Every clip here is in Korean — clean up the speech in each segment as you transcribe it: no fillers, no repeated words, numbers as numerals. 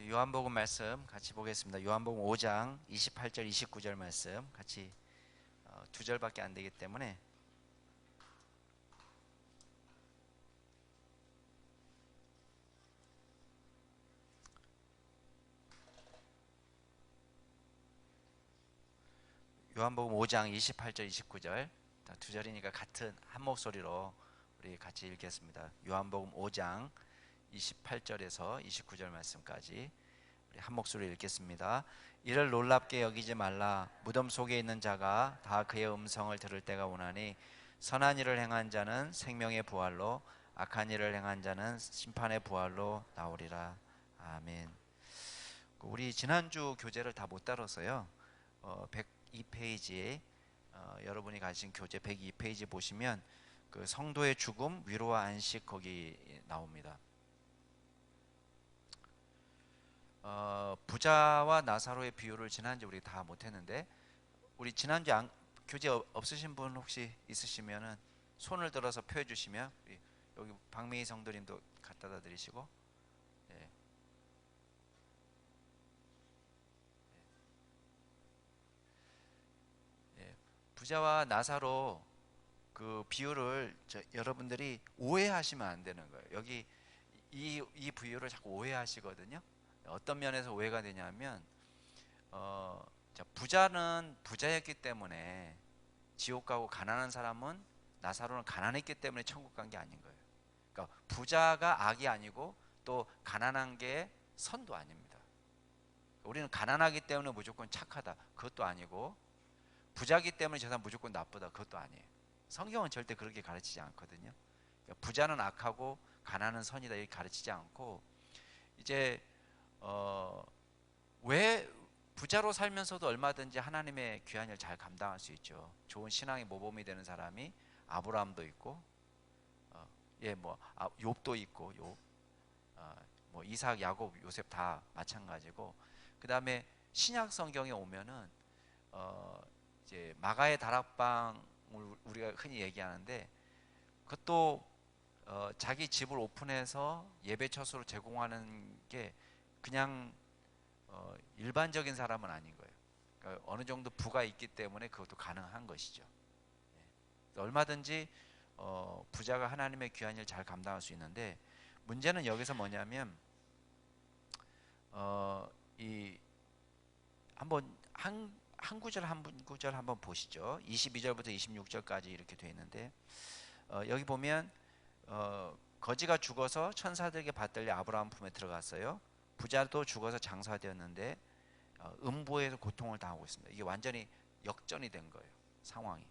요한복음 말씀 같이 보겠습니다. 요한복음 5장 28절 29절 말씀 같이 두 절밖에 안 되기 때문에 요한복음 5장 28절 29절 두 절이니까 같은 한 목소리로 우리 같이 읽겠습니다. 요한복음 5장 28절에서 29절 말씀까지 우리 한 목소리로 읽겠습니다. 이를 놀랍게 여기지 말라. 무덤 속에 있는 자가 다 그의 음성을 들을 때가 오나니 선한 일을 행한 자는 생명의 부활로 악한 일을 행한 자는 심판의 부활로 나오리라. 아멘. 우리 지난주 교재를 다 못 다뤄서요. 102페이지에 여러분이 가진 교재 102페이지 보시면 그 성도의 죽음, 위로와 안식 거기 나옵니다. 부자와 나사로의 비유를 지난주 우리 다 못했는데 우리 지난주 교재 없으신 분 혹시 있으시면은 손을 들어서 표해 주시면 여기 박미희 성도님도 갖다 드리시고 예. 예. 부자와 나사로 그 비유를 여러분들이 오해하시면 안 되는 거예요. 여기 이 비유를 자꾸 오해하시거든요. 어떤 면에서 오해가 되냐면 부자는 부자였기 때문에 지옥 가고 가난한 사람은 나사로는 가난했기 때문에 천국 간 게 아닌 거예요. 그러니까 부자가 악이 아니고 또 가난한 게 선도 아닙니다. 우리는 가난하기 때문에 무조건 착하다 그것도 아니고 부자기 때문에 저 사람 무조건 나쁘다 그것도 아니에요. 성경은 절대 그렇게 가르치지 않거든요. 그러니까 부자는 악하고 가난은 선이다 이렇게 가르치지 않고 이제 왜 부자로 살면서도 얼마든지 하나님의 귀한 일 잘 감당할 수 있죠. 좋은 신앙의 모범이 되는 사람이 아브라함도 있고, 욥도 있고, 이삭, 야곱, 요셉 다 마찬가지고, 그 다음에 신약 성경에 오면은 이제 마가의 다락방을 우리가 흔히 얘기하는데, 그것도 자기 집을 오픈해서 예배 처소로 제공하는 게 그냥 일반적인 사람은 아닌 거예요. 그러니까 어느 정도 부가 있기 때문에 그것도 가능한 것이죠. 얼마든지 부자가 하나님의 귀한 일 잘 감당할 수 있는데 문제는 여기서 뭐냐면 이 한번 한 구절 한 구절 한번 보시죠. 22절부터 26절까지 이렇게 되어 있는데 여기 보면 거지가 죽어서 천사들에게 받들려 아브라함 품에 들어갔어요. 부자도 죽어서 장사되었는데 음부에서 고통을 당하고 있습니다. 이게 완전히 역전이 된 거예요. 상황이.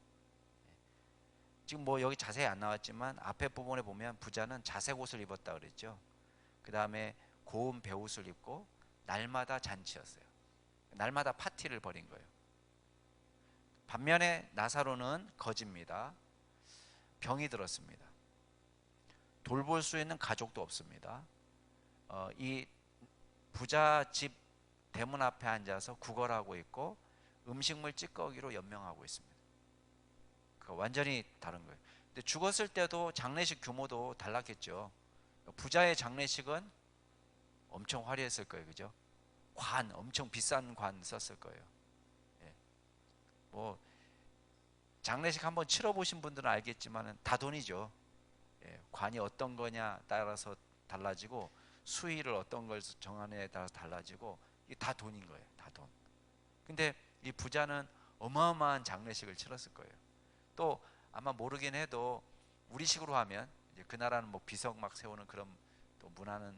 지금 뭐 여기 자세히 안 나왔지만 앞에 부분에 보면 부자는 자색 옷을 입었다 그랬죠. 그 다음에 고운 베옷을 입고 날마다 잔치였어요. 날마다 파티를 벌인 거예요. 반면에 나사로는 거지입니다. 병이 들었습니다. 돌볼 수 있는 가족도 없습니다. 이 부자 집 대문 앞에 앉아서 구걸하고 있고 음식물 찌꺼기로 연명하고 있습니다. 완전히 다른 거예요. 근데 죽었을 때도 장례식 규모도 달랐겠죠. 부자의 장례식은 엄청 화려했을 거예요, 그죠? 관, 엄청 비싼 관 썼을 거예요. 예. 뭐 장례식 한번 치러보신 분들은 알겠지만 다 돈이죠. 예. 관이 어떤 거냐 따라서 달라지고 수위를 어떤 걸 정하느냐에 따라서 달라지고 이게 다 돈인 거예요. 다 돈. 근데 이 부자는 어마어마한 장례식을 치렀을 거예요. 또 아마 모르긴 해도 우리식으로 하면 이제 그 나라는 뭐 비석 막 세우는 그런 또 문화는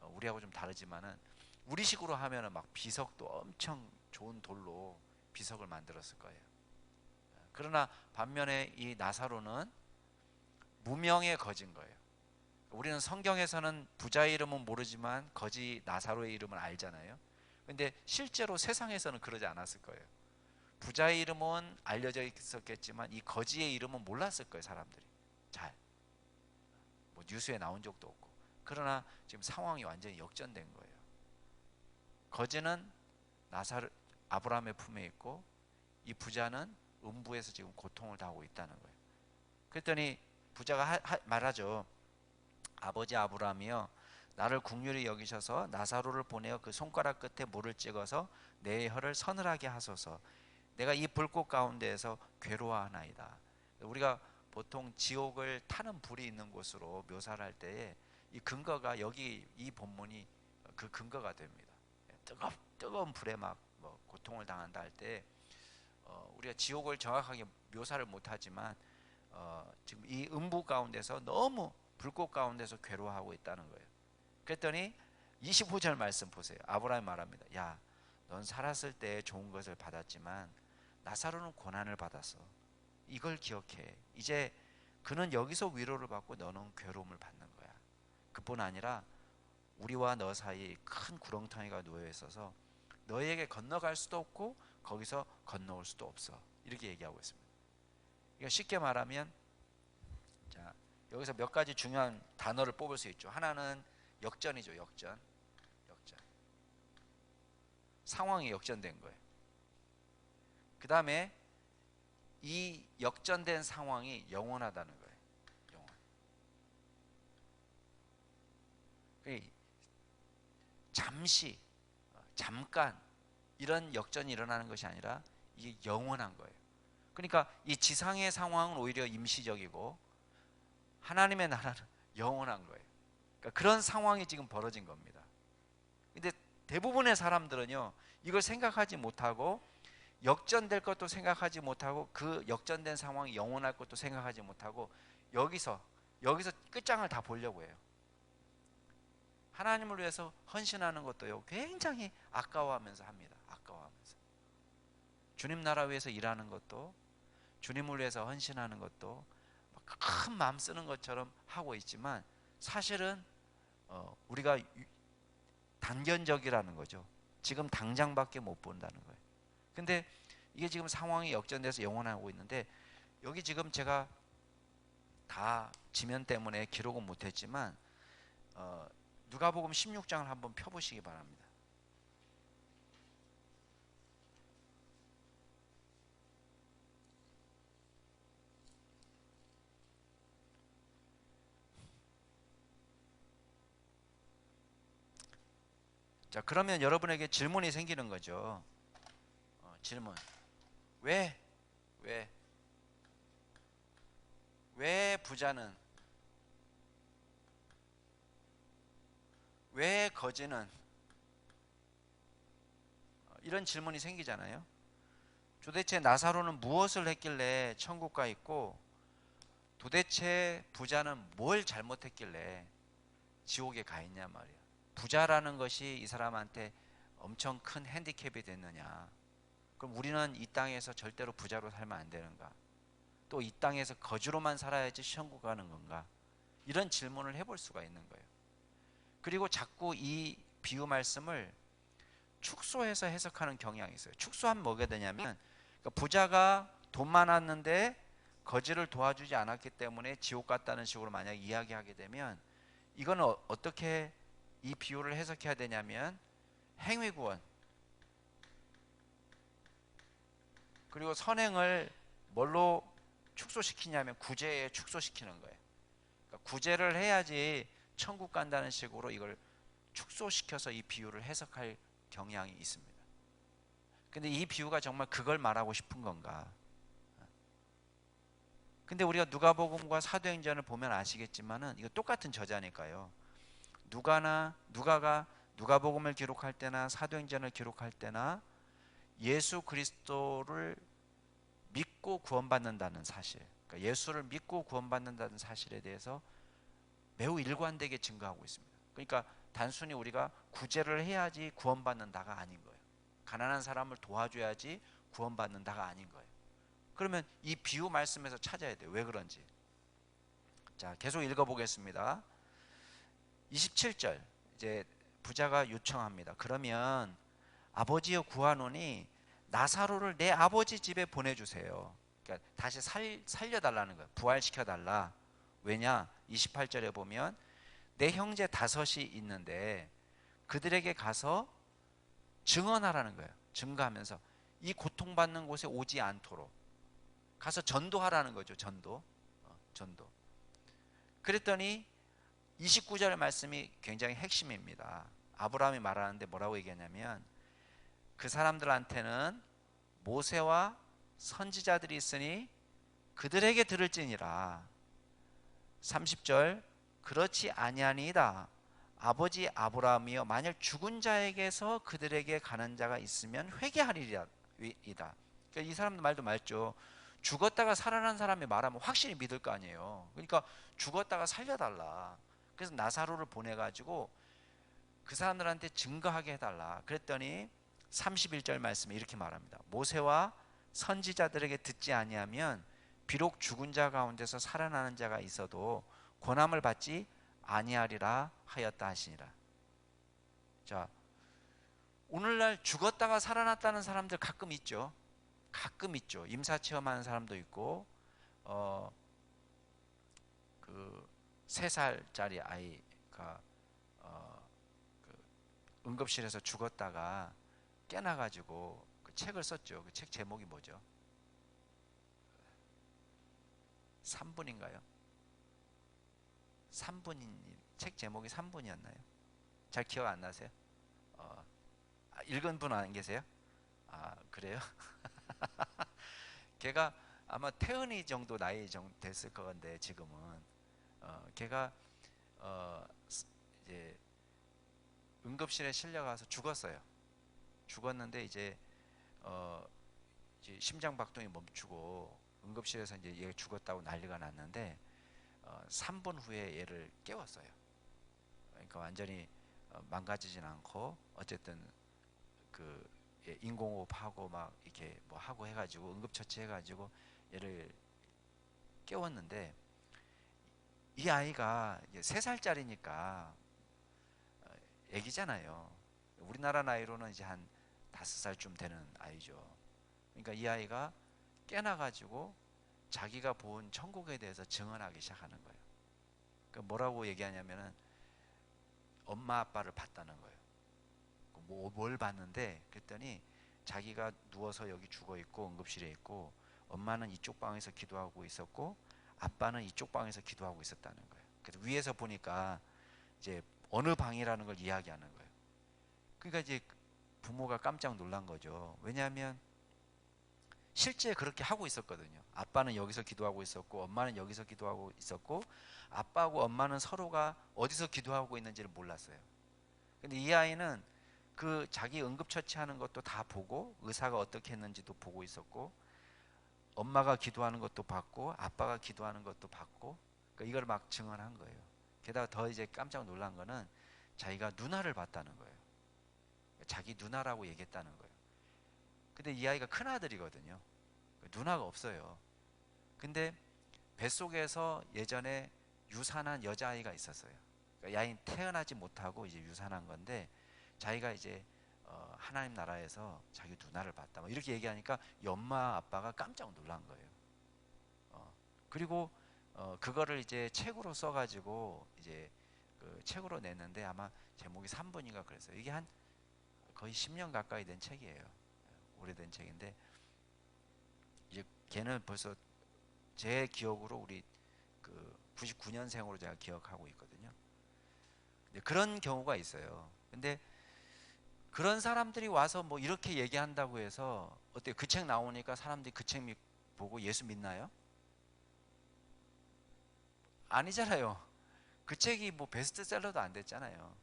우리하고 좀 다르지만은 우리식으로 하면은 막 비석도 엄청 좋은 돌로 비석을 만들었을 거예요. 그러나 반면에 이 나사로는 무명의 거진 거예요. 우리는 성경에서는 부자의 이름은 모르지만 거지 나사로의 이름을 알잖아요. 근데 실제로 세상에서는 그러지 않았을 거예요. 부자의 이름은 알려져 있었겠지만 이 거지의 이름은 몰랐을 거예요. 사람들이 잘 뭐 뉴스에 나온 적도 없고. 그러나 지금 상황이 완전히 역전된 거예요. 거지는 아브라함의 품에 있고 이 부자는 음부에서 지금 고통을 당하고 있다는 거예요. 그랬더니 부자가 말하죠. 아버지 아브라함이요, 나를 긍휼히 여기셔서 나사로를 보내어 그 손가락 끝에 물을 찍어서 내 혀를 서늘하게 하소서. 내가 이 불꽃 가운데에서 괴로워하나이다. 우리가 보통 지옥을 타는 불이 있는 곳으로 묘사를 할 때에 이 근거가 여기 이 본문이 그 근거가 됩니다. 뜨거운 불에 막 뭐 고통을 당한다 할 때 우리가 지옥을 정확하게 묘사를 못하지만 지금 이 음부 가운데서 너무 불꽃 가운데서 괴로워하고 있다는 거예요. 그랬더니 25절 말씀 보세요. 아브라함이 말합니다. 야, 넌 살았을 때 좋은 것을 받았지만 나사로는 고난을 받았어. 이걸 기억해. 이제 그는 여기서 위로를 받고 너는 괴로움을 받는 거야. 그뿐 아니라 우리와 너 사이에 큰 구렁텅이가 놓여 있어서 너에게 건너갈 수도 없고 거기서 건너올 수도 없어. 이렇게 얘기하고 있습니다. 그러니까 쉽게 말하면, 자, 여기서 몇 가지 중요한 단어를 뽑을 수 있죠. 하나는 역전이죠. 역전. 상황이 역전된 거예요. 그 다음에 이 역전된 상황이 영원하다는 거예요. 영원. 잠깐 이런 역전이 일어나는 것이 아니라 이게 영원한 거예요. 그러니까 이 지상의 상황은 오히려 임시적이고 하나님의 나라는 영원한 거예요. 그러니까 그런 상황이 지금 벌어진 겁니다. 근데 대부분의 사람들은요, 이걸 생각하지 못하고 역전될 것도 생각하지 못하고 그 역전된 상황이 영원할 것도 생각하지 못하고 여기서 끝장을 다 보려고 해요. 하나님을 위해서 헌신하는 것도요, 굉장히 아까워하면서 합니다. 아까워하면서. 주님 나라 위해서 일하는 것도, 주님을 위해서 헌신하는 것도 큰 마음 쓰는 것처럼 하고 있지만 사실은 우리가 단견적이라는 거죠. 지금 당장밖에 못 본다는 거예요. 근데 이게 지금 상황이 역전돼서 영원하고 있는데, 여기 지금 제가 다 지면 때문에 기록은 못했지만 누가복음 16장을 한번 펴보시기 바랍니다. 자, 그러면 여러분에게 질문이 생기는 거죠. 질문. 왜 부자는, 왜 거지는, 이런 질문이 생기잖아요. 도대체 나사로는 무엇을 했길래 천국 가 있고, 도대체 부자는 뭘 잘못했길래 지옥에 가 있냐 말이야. 부자라는 것이 이 사람한테 엄청 큰 핸디캡이 됐느냐. 그럼 우리는 이 땅에서 절대로 부자로 살면 안 되는가? 또 이 땅에서 거지로만 살아야지 천국 가는 건가? 이런 질문을 해볼 수가 있는 거예요. 그리고 자꾸 이 비유 말씀을 축소해서 해석하는 경향이 있어요. 축소하면 뭐가 되냐면, 그러니까 부자가 돈 많았는데 거지를 도와주지 않았기 때문에 지옥 갔다는 식으로 만약 이야기하게 되면, 이거는 어떻게 이 비유를 해석해야 되냐면, 행위구원 그리고 선행을 뭘로 축소시키냐면 구제에 축소시키는 거예요. 그러니까 구제를 해야지 천국 간다는 식으로 이걸 축소시켜서 이 비유를 해석할 경향이 있습니다. 근데 이 비유가 정말 그걸 말하고 싶은 건가? 근데 우리가 누가복음과 사도행전을 보면 아시겠지만은 이거 똑같은 저자니까요. 누가가 누가복음을 기록할 때나 사도행전을 기록할 때나 예수 그리스도를 믿고 구원받는다는 사실, 그러니까 예수를 믿고 구원받는다는 사실에 대해서 매우 일관되게 증거하고 있습니다. 그러니까 단순히 우리가 구제를 해야지 구원받는다가 아닌 거예요. 가난한 사람을 도와줘야지 구원받는다가 아닌 거예요. 그러면 이 비유 말씀에서 찾아야 돼요. 왜 그런지. 자, 계속 읽어보겠습니다. 27절, 이제 부자가 요청합니다. 그러면 아버지여 구하노니 나사로를 내 아버지 집에 보내주세요. 그러니까 다시 살려달라는 거예요. 부활시켜달라. 왜냐? 28절에 보면 내 형제 5이 있는데 그들에게 가서 증언하라는 거예요. 증거하면서 이 고통받는 곳에 오지 않도록 가서 전도하라는 거죠. 전도. 그랬더니 29절 말씀이 굉장히 핵심입니다. 아브라함이 말하는데 뭐라고 얘기하냐면 그 사람들한테는 모세와 선지자들이 있으니 그들에게 들을지니라. 30절 그렇지 아니하니이다. 아버지 아브라함이여 만일 죽은 자에게서 그들에게 가는 자가 있으면 회개하리이다. 그러니까 이 사람들 말도 맞죠. 죽었다가 살아난 사람이 말하면 확실히 믿을 거 아니에요. 그러니까 죽었다가 살려달라. 그래서 나사로를 보내가지고 그 사람들한테 증거하게 해달라. 그랬더니 31절 말씀에 이렇게 말합니다. 모세와 선지자들에게 듣지 아니하면 비록 죽은 자 가운데서 살아나는 자가 있어도 고난을 받지 아니하리라 하였다 하시니라. 자, 오늘날 죽었다가 살아났다는 사람들 가끔 있죠. 가끔 있죠. 임사 체험하는 사람도 있고, 그 3살짜리 아이가 그 응급실에서 죽었다가 깨나가지고 그 책을 썼죠. 그 책 제목이 뭐죠? 3분인가요? 3분인 책 제목이 3분이었나요? 잘 기억 안 나세요? 읽은 분 안 계세요? 아 그래요? 걔가 아마 태은이 정도 나이 정도 됐을 건데 지금은 걔가 이제 응급실에 실려가서 죽었어요. 죽었는데 이제 심장 박동이 멈추고 응급실에서 이제 얘가 죽었다고 난리가 났는데 3분 후에 얘를 깨웠어요. 그러니까 완전히 망가지진 않고 어쨌든 그 인공호흡하고 막 이렇게 뭐 하고 해가지고 응급처치 해가지고 얘를 깨웠는데 이 아이가 3살짜리니까 애기잖아요. 우리나라 나이로는 이제 한 5살쯤 되는 아이죠. 그러니까 이 아이가 깨나가지고 자기가 본 천국에 대해서 증언하기 시작하는 거예요. 그러니까 뭐라고 얘기하냐면은 엄마 아빠를 봤다는 거예요. 뭘 봤는데 그랬더니 자기가 누워서 여기 죽어 있고 응급실에 있고 엄마는 이쪽 방에서 기도하고 있었고 아빠는 이쪽 방에서 기도하고 있었다는 거예요. 그래서 위에서 보니까 이제 어느 방이라는 걸 이야기하는 거예요. 그러니까 이제 부모가 깜짝 놀란 거죠. 왜냐하면 실제 그렇게 하고 있었거든요. 아빠는 여기서 기도하고 있었고 엄마는 여기서 기도하고 있었고 아빠하고 엄마는 서로가 어디서 기도하고 있는지를 몰랐어요. 근데 이 아이는 그 자기 응급처치하는 것도 다 보고 의사가 어떻게 했는지도 보고 있었고 엄마가 기도하는 것도 봤고 아빠가 기도하는 것도 봤고 그러니까 이걸 막 증언한 거예요. 게다가 더 이제 깜짝 놀란 거는 자기가 누나를 봤다는 거예요. 자기 누나라고 얘기했다는 거예요. 근데 이 아이가 큰아들이거든요. 누나가 없어요. 근데 뱃속에서 예전에 유산한 여자아이가 있었어요. 그러니까 이 아이는 태어나지 못하고 이제 유산한 건데 자기가 이제 하나님 나라에서 자기 누나를 봤다. 뭐 이렇게 얘기하니까 이 엄마 아빠가 깜짝 놀란 거예요. 그리고 그거를 이제 책으로 써가지고 이제 그 책으로 냈는데 아마 제목이 3분인가 그랬어요. 이게 한 거의 10년 가까이 된 책이에요. 오래된 책인데 이제 걔는 벌써 제 기억으로 우리 그 99년생으로 제가 기억하고 있거든요. 근데 그런 경우가 있어요. 근데 그런 사람들이 와서 뭐 이렇게 얘기한다고 해서 어때요? 그 책 나오니까 사람들이 그 책 보고 예수 믿나요? 아니잖아요. 그 책이 뭐 베스트셀러도 안 됐잖아요.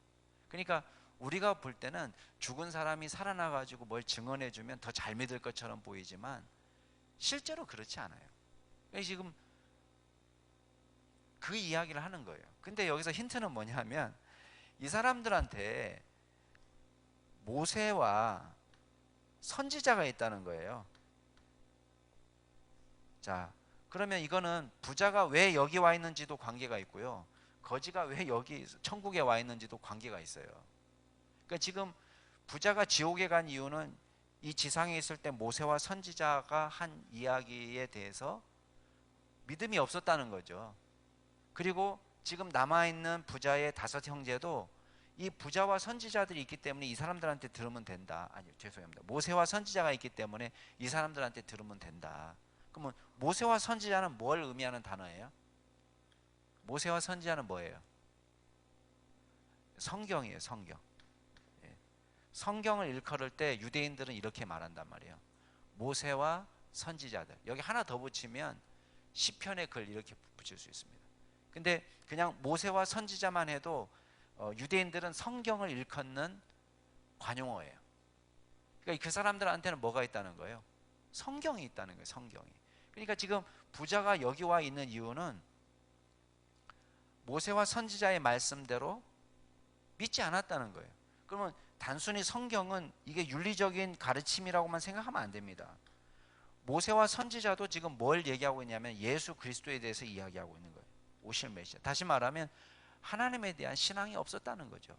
그러니까 우리가 볼 때는 죽은 사람이 살아나 가지고 뭘 증언해 주면 더 잘 믿을 것처럼 보이지만 실제로 그렇지 않아요. 지금 그 이야기를 하는 거예요. 근데 여기서 힌트는 뭐냐면 이 사람들한테 모세와 선지자가 있다는 거예요. 자, 그러면 이거는 부자가 왜 여기 와 있는지도 관계가 있고요. 거지가 왜 여기 천국에 와 있는지도 관계가 있어요. 그러니까 지금 부자가 지옥에 간 이유는 이 지상에 있을 때 모세와 선지자가 한 이야기에 대해서 믿음이 없었다는 거죠. 그리고 지금 남아있는 부자의 5 형제도 이 부자와 선지자들이 있기 때문에 이 사람들한테 들으면 된다. 아니요, 죄송합니다. 모세와 선지자가 있기 때문에 이 사람들한테 들으면 된다. 그러면 모세와 선지자는 뭘 의미하는 단어예요? 모세와 선지자는 뭐예요? 성경이에요, 성경. 예. 성경을 일컬을 때 유대인들은 이렇게 말한단 말이에요. 모세와 선지자들. 여기 하나 더 붙이면 시편의 글 이렇게 붙일 수 있습니다. 근데 그냥 모세와 선지자만 해도 유대인들은 성경을 일컫는 관용어예요. 그러니까 그 사람들한테는 뭐가 있다는 거예요? 성경이 있다는 거예요, 성경이. 그러니까 지금 부자가 여기 와 있는 이유는 모세와 선지자의 말씀대로 믿지 않았다는 거예요. 그러면 단순히 성경은 이게 윤리적인 가르침이라고만 생각하면 안 됩니다. 모세와 선지자도 지금 뭘 얘기하고 있냐면 예수 그리스도에 대해서 이야기하고 있는 거예요. 오실 메시아. 다시 말하면 하나님에 대한 신앙이 없었다는 거죠.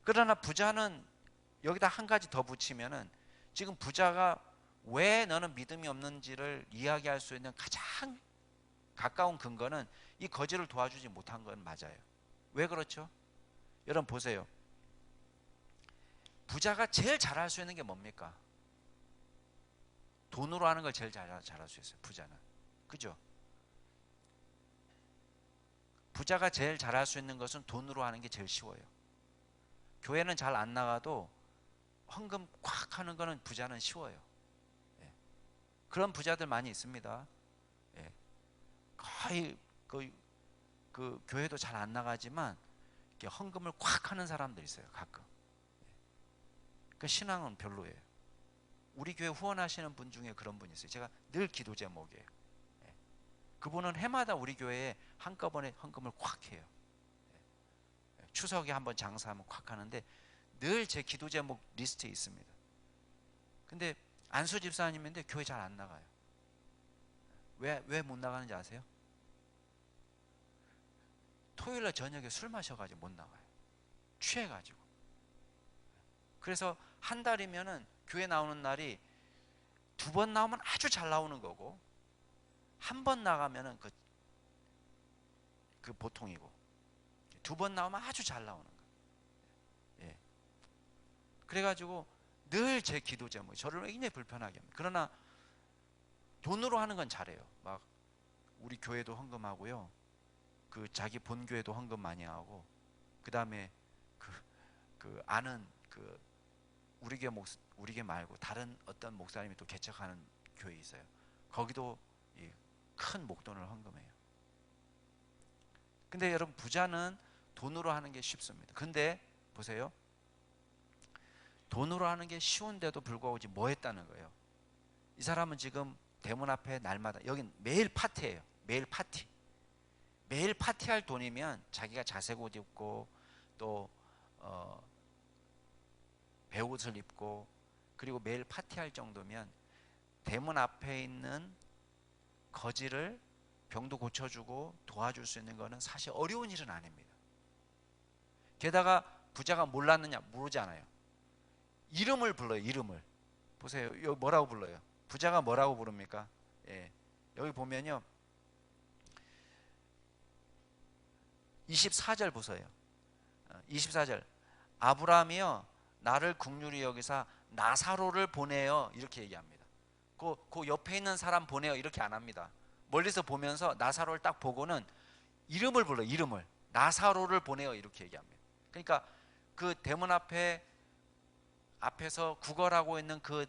그러나 부자는 여기다 한 가지 더 붙이면은 지금 부자가 왜 너는 믿음이 없는지를 이야기할 수 있는 가장 가까운 근거는 이 거지를 도와주지 못한 건 맞아요. 왜 그렇죠? 여러분 보세요. 부자가 제일 잘할 수 있는 게 뭡니까? 돈으로 하는 걸 제일 잘할 수 있어요. 부자는. 그죠? 부자가 제일 잘할 수 있는 것은 돈으로 하는 게 제일 쉬워요. 교회는 잘 안 나가도 헌금 콱 하는 거는 부자는 쉬워요. 예. 그런 부자들 많이 있습니다. 예. 거의 그 교회도 잘 안 나가지만 이렇게 헌금을 콱 하는 사람들 있어요. 가끔. 예. 그 신앙은 별로예요. 우리 교회 후원하시는 분 중에 그런 분이 있어요. 제가 늘 기도 제목이에요. 예. 그분은 해마다 우리 교회에 한꺼번에 헌금을 콱 해요. 예. 추석에 한번 장사하면 콱 하는데 늘 제 기도 제목 리스트에 있습니다. 근데 안수 집사님인데 교회 잘 안 나가요. 왜 못 나가는지 아세요? 토요일날 저녁에 술 마셔가지고 못 나가요. 취해가지고. 그래서 한 달이면은 교회 나오는 날이 2번 나오면 아주 잘 나오는 거고, 한 번 나가면은 그 보통이고, 2번 나오면 아주 잘 나오는 거예요. 예. 그래가지고 늘 제 기도 제목, 저를 굉장히 불편하게 합니다. 그러나 돈으로 하는 건 잘해요. 막 우리 교회도 헌금하고요. 그 자기 본교회도 헌금 많이 하고, 그 다음에 그 아는 그 우리 교회 말고 다른 어떤 목사님이 또 개척하는 교회 있어요. 거기도 큰 목돈을 헌금해요. 근데 여러분 부자는 돈으로 하는 게 쉽습니다. 근데 보세요. 돈으로 하는 게 쉬운데도 불구하고 지금 뭐 했다는 거예요? 이 사람은 지금 대문 앞에 날마다, 여긴 매일 파티예요. 매일 파티. 매일 파티할 돈이면 자기가 자색 옷 입고 또 배옷을 입고 그리고 매일 파티할 정도면 대문 앞에 있는 거지를 병도 고쳐주고 도와줄 수 있는 것은 사실 어려운 일은 아닙니다. 게다가 부자가 몰랐느냐? 모르지 않아요. 이름을 불러요. 이름을. 보세요. 여기 뭐라고 불러요? 부자가 뭐라고 부릅니까? 예. 여기 보면요. 24절 보세요. 24절. 아브라함이요 나를 긍휼히 여기사 나사로를 보내요 이렇게 얘기합니다. 그 옆에 있는 사람 보내요 이렇게 안 합니다. 멀리서 보면서 나사로를 딱 보고는 이름을 불러요. 이름을. 나사로를 보내요 이렇게 얘기합니다. 그러니까 그 대문 앞에서 구걸하고 있는 그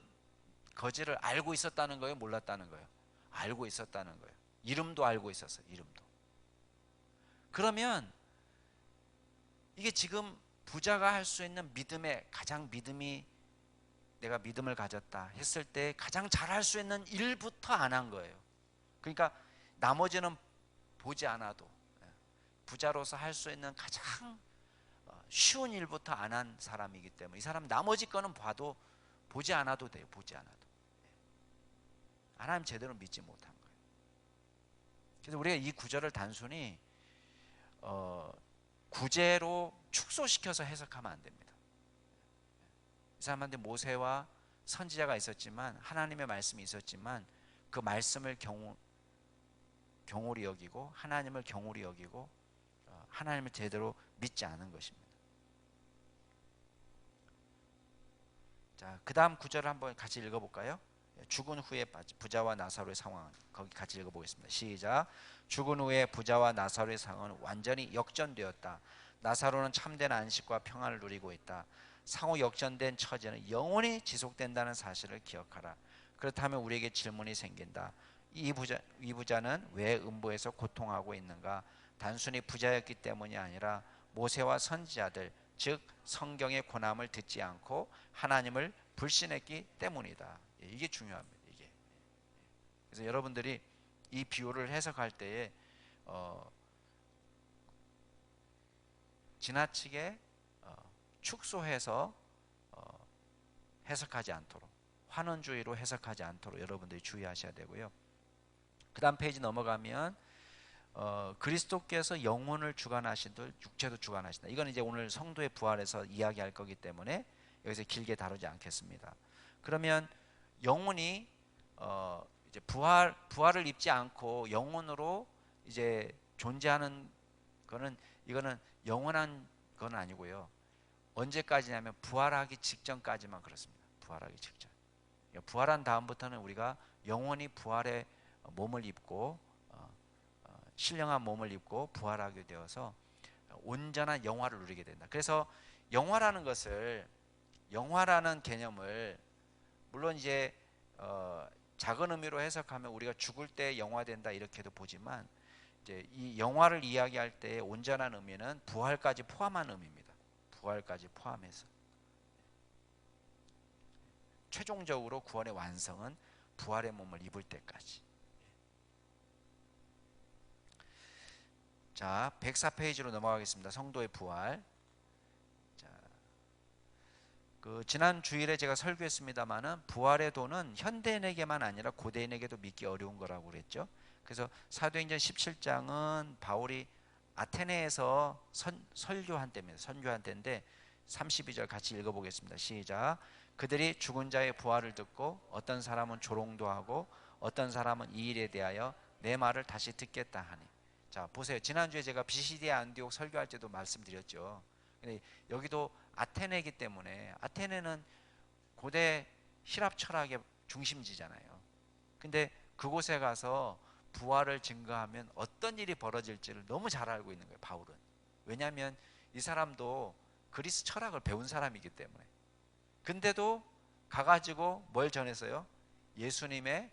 거지를 알고 있었다는 거예요? 몰랐다는 거예요? 알고 있었다는 거예요. 이름도 알고 있었어요. 이름도. 그러면 이게 지금 부자가 할 수 있는 믿음의 가장 내가 믿음을 가졌다 했을 때 가장 잘할 수 있는 일부터 안 한 거예요. 그러니까 나머지는 보지 않아도 부자로서 할 수 있는 가장 쉬운 일부터 안 한 사람이기 때문에 이 사람 나머지 거는 봐도 보지 않아도 돼요. 보지 않아도. 하나님 제대로 믿지 못한 거예요. 그래서 우리가 이 구절을 단순히 구제로 축소시켜서 해석하면 안 됩니다. 이 사람한테 모세와 선지자가 있었지만 하나님의 말씀이 있었지만 그 말씀을 경홀히 여기고 하나님을 경홀히 여기고 하나님을 제대로 믿지 않은 것입니다. 자, 그 다음 구절을 한번 같이 읽어볼까요? 죽은 후에 부자와 나사로의 상황 거기 같이 읽어보겠습니다. 시작. 죽은 후에 부자와 나사로의 상황은 완전히 역전되었다. 나사로는 참된 안식과 평안을 누리고 있다. 상호 역전된 처지는 영원히 지속된다는 사실을 기억하라. 그렇다면 우리에게 질문이 생긴다. 이 부자는 왜 음부에서 고통하고 있는가? 단순히 부자였기 때문이 아니라 모세와 선지자들, 즉 성경의 권함을 듣지 않고 하나님을 불신했기 때문이다. 이게 중요합니다. 이게. 그래서 여러분들이 이 비유를 해석할 때에 지나치게 축소해서 해석하지 않도록, 환원주의로 해석하지 않도록 여러분들이 주의하셔야 되고요. 그 다음 페이지 넘어가면 그리스도께서 영혼을 주관하시듯 육체도 주관하신다. 이건 이제 오늘 성도의 부활에서 이야기할 거기 때문에 여기서 길게 다루지 않겠습니다. 그러면 영혼이 이제 부활을 입지 않고 영혼으로 이제 존재하는 거는, 이거는 영원한 건 아니고요. 언제까지냐면 부활하기 직전까지만 그렇습니다. 부활하기 직전. 부활한 다음부터는 우리가 영원히 부활의 몸을 입고 신령한 몸을 입고 부활하게 되어서 온전한 영화를 누리게 된다. 그래서 영화라는 개념을 물론 이제 작은 의미로 해석하면 우리가 죽을 때 영화된다 이렇게도 보지만, 이제 이 영화를 이야기할 때 온전한 의미는 부활까지 포함한 의미입니다. 부활까지 포함해서 최종적으로 구원의 완성은 부활의 몸을 입을 때까지. 자, 104페이지로 넘어가겠습니다. 성도의 부활. 자, 지난 주일에 제가 설교했습니다마는 부활의 도는 현대인에게만 아니라 고대인에게도 믿기 어려운 거라고 그랬죠. 그래서 사도행전 17장은 바울이 아테네에서 선교한 때인데 32절 같이 읽어보겠습니다. 시작. 그들이 죽은 자의 부활을 듣고 어떤 사람은 조롱도 하고 어떤 사람은 이 일에 대하여 내 말을 다시 듣겠다 하니. 자, 보세요. 지난주에 제가 비시디아 안디옥 설교할 때도 말씀드렸죠. 근데 여기도 아테네이기 때문에, 아테네는 고대 히랍 철학의 중심지잖아요. 근데 그곳에 가서 부활을 증거하면 어떤 일이 벌어질지를 너무 잘 알고 있는 거예요, 바울은. 왜냐하면 이 사람도 그리스 철학을 배운 사람이기 때문에. 근데도 가가지고 뭘 전했어요? 예수님의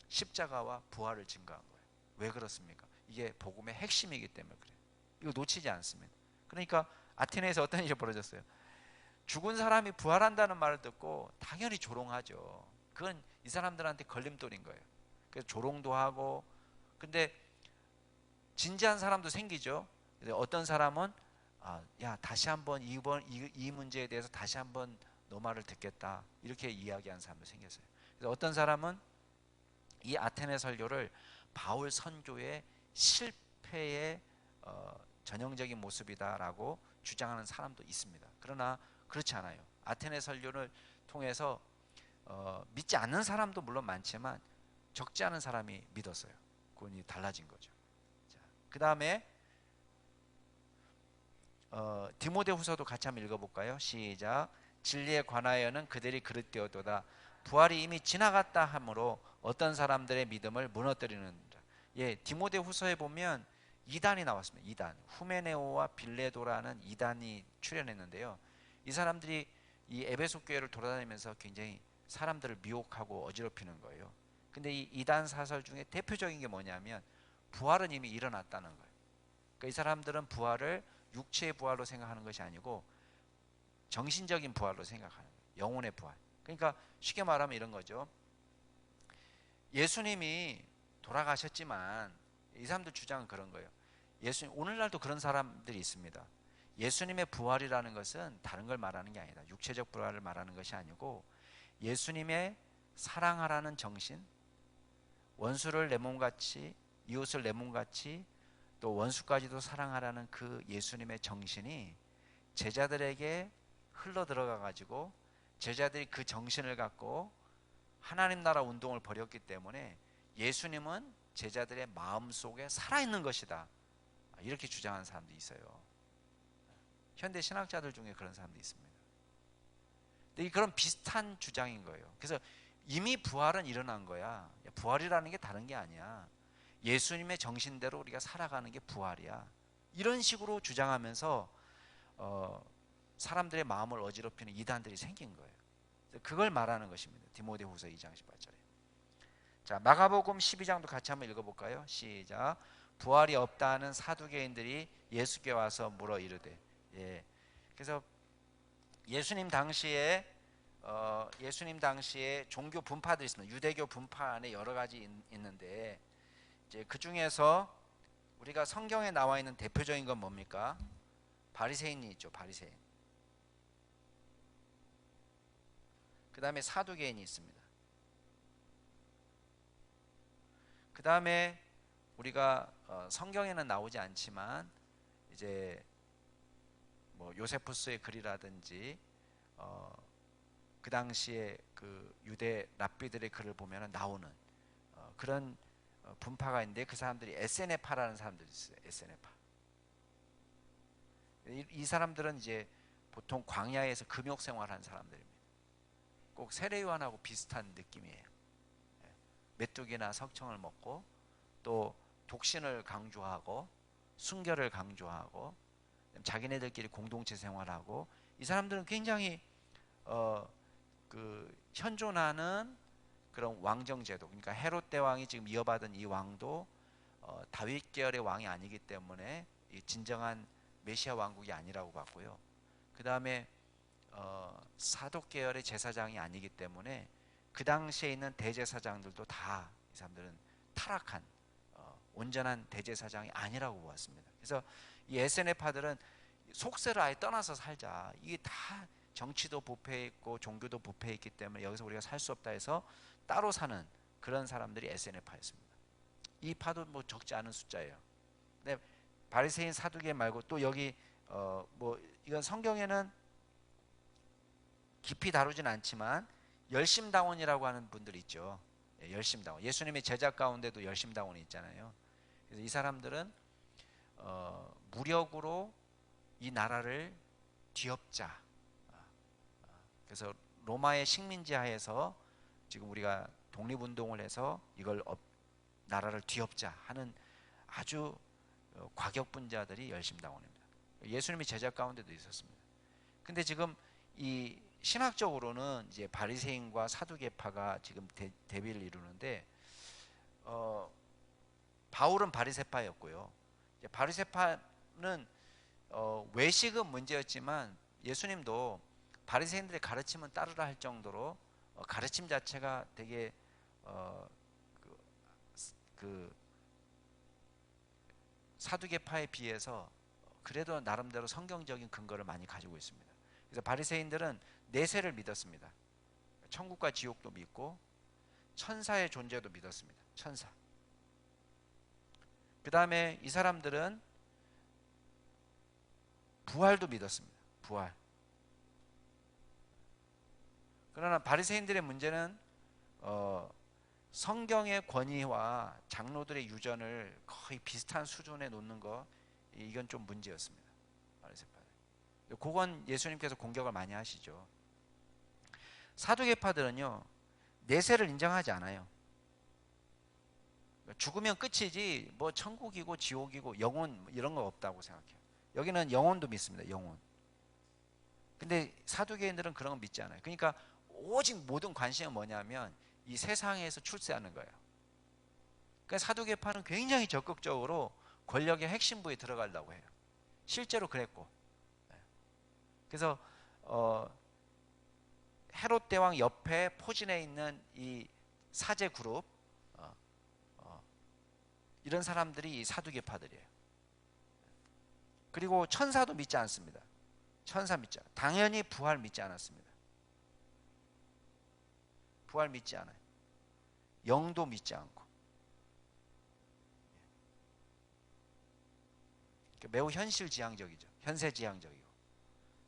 십자가와 부활을 증거한 거예요. 왜 그렇습니까? 이게 복음의 핵심이기 때문에 그래요. 이거 놓치지 않습니다. 그러니까 아테네에서 어떤 일이 벌어졌어요? 죽은 사람이 부활한다는 말을 듣고 당연히 조롱하죠. 그건 이 사람들한테 걸림돌인 거예요. 그래서 조롱도 하고, 근데 진지한 사람도 생기죠. 어떤 사람은 야, 다시 한번 이 문제에 대해서 다시 한번 너 말을 듣겠다, 이렇게 이야기하는 사람도 생겼어요. 그래서 어떤 사람은 이 아테네 설교를 바울 선교의 실패의 전형적인 모습이다라고 주장하는 사람도 있습니다. 그러나 그렇지 않아요. 아테네 설교를 통해서 믿지 않는 사람도 물론 많지만 적지 않은 사람이 믿었어요. 그건 달라진 거죠. 그 다음에 디모데후서도 같이 한번 읽어볼까요? 시작. 진리에 관하여는 그들이 그릇되었도다. 부활이 이미 지나갔다 하므로 어떤 사람들의 믿음을 무너뜨리는다. 예, 디모데후서에 보면 이단이 나왔습니다. 이단, 후메네오와 빌레도라는 이단이 출현했는데요. 이 사람들이 이 에베소 교회를 돌아다니면서 굉장히 사람들을 미혹하고 어지럽히는 거예요. 근데 이 이단 사설 중에 대표적인 게 뭐냐면 부활은 이미 일어났다는 거예요. 그러니까 이 사람들은 부활을 육체의 부활로 생각하는 것이 아니고 정신적인 부활로 생각하는 거예요. 영혼의 부활. 그러니까 쉽게 말하면 이런 거죠. 예수님이 돌아가셨지만, 이 사람들 주장은 그런 거예요. 오늘날도 그런 사람들이 있습니다. 예수님의 부활이라는 것은 다른 걸 말하는 게 아니다. 육체적 부활을 말하는 것이 아니고 예수님의 사랑하라는 정신, 원수를 내 몸같이, 이웃을 내 몸같이, 또 원수까지도 사랑하라는 그 예수님의 정신이 제자들에게 흘러 들어가 가지고 제자들이 그 정신을 갖고 하나님 나라 운동을 벌였기 때문에 예수님은 제자들의 마음속에 살아있는 것이다, 이렇게 주장하는 사람도 있어요. 현대 신학자들 중에 그런 사람도 있습니다. 근데 그런 비슷한 주장인 거예요. 그래서 이미 부활은 일어난 거야. 부활이라는 게 다른 게 아니야. 예수님의 정신대로 우리가 살아가는 게 부활이야. 이런 식으로 주장하면서 사람들의 마음을 어지럽히는 이단들이 생긴 거예요. 그걸 말하는 것입니다. 디모데후서 2장 18절에. 자, 마가복음 12장도 같이 한번 읽어볼까요? 시작. 부활이 없다는 사두개인들이 예수께 와서 물어 이르되. 예. 그래서 예수님 당시에 종교 분파들이 있습니다. 유대교 분파 안에 여러 가지 있는데 이제 그 중에서 우리가 성경에 나와 있는 대표적인 건 뭡니까? 바리새인이 있죠. 바리새인. 그 다음에 사두개인이 있습니다. 그 다음에 우리가 성경에는 나오지 않지만 이제 뭐 요세푸스의 글이라든지 그 당시에 그 유대 랍비들의 글을 보면 나오는 그런 분파가 있는데 그 사람들이 에세네파라는 사람들이 있어요. 에세네파. 이 사람들은 이제 보통 광야에서 금욕 생활하는 사람들입니다. 꼭 세례요한하고 비슷한 느낌이에요. 메뚜기나 석청을 먹고 또 독신을 강조하고 순결을 강조하고 자기네들끼리 공동체 생활하고 이 사람들은 굉장히 그 현존하는 그런 왕정제도, 그러니까 헤롯 대왕이 지금 이어받은 이 왕도 다윗 계열의 왕이 아니기 때문에 이 진정한 메시아 왕국이 아니라고 봤고요. 그 다음에 사독 계열의 제사장이 아니기 때문에 그 당시에 있는 대제사장들도 다 이 사람들은 타락한 온전한 대제사장이 아니라고 보았습니다. 그래서 이 에세네파들은 속세를 아예 떠나서 살자. 이게 다 정치도 부패해 있고 종교도 부패해 있기 때문에 여기서 우리가 살 수 없다 해서 따로 사는 그런 사람들이 에세네파였습니다. 이 파도 뭐 적지 않은 숫자예요. 근데 바리새인 사두개 말고 또 여기 뭐 이건 성경에는 깊이 다루진 않지만 열심당원이라고 하는 분들이 있죠. 열심당원. 예수님의 제자 가운데도 열심당원이 있잖아요. 그래서 이 사람들은 무력으로 이 나라를 뒤엎자. 그래서 로마의 식민지 하에서 지금 우리가 독립운동을 해서 이걸 나라를 뒤엎자 하는 아주 과격분자들이 열심당원입니다. 예수님의 제자 가운데도 있었습니다. 근데 지금 이 신학적으로는 이제 바리새인과 사두개파가 지금 대비를 이루는데 바울은 바리새파였고요. 바리새파는 외식은 문제였지만 예수님도 바리새인들의 가르침은 따르라 할 정도로 가르침 자체가 되게 그 사두개파에 비해서 그래도 나름대로 성경적인 근거를 많이 가지고 있습니다. 그래서 바리새인들은 내세를 믿었습니다. 천국과 지옥도 믿고 천사의 존재도 믿었습니다. 천사. 그 다음에 이 사람들은 부활도 믿었습니다. 부활. 그러나 바리새인들의 문제는 성경의 권위와 장로들의 유전을 거의 비슷한 수준에 놓는 거, 이건 좀 문제였습니다. 바리새파들. 그건 예수님께서 공격을 많이 하시죠. 사두개파들은요 내세를 인정하지 않아요. 죽으면 끝이지 뭐 천국이고 지옥이고 영혼 이런 거 없다고 생각해요. 여기는 영혼도 믿습니다. 영혼. 근데 사두개인들은 그런 거 믿지 않아요. 그러니까 오직 모든 관심은 뭐냐면 이 세상에서 출세하는 거예요. 그러니까 사두개파는 굉장히 적극적으로 권력의 핵심부에 들어가려고 해요. 실제로 그랬고. 그래서 헤롯 대왕 옆에 포진해 있는 이 사제 그룹, 이런 사람들이 이 사두개파들이에요. 그리고 천사도 믿지 않습니다. 천사 믿지 않아요. 당연히 부활 믿지 않았습니다. 부활 믿지 않아요. 영도 믿지 않고. 매우 현실지향적이죠. 현세지향적이고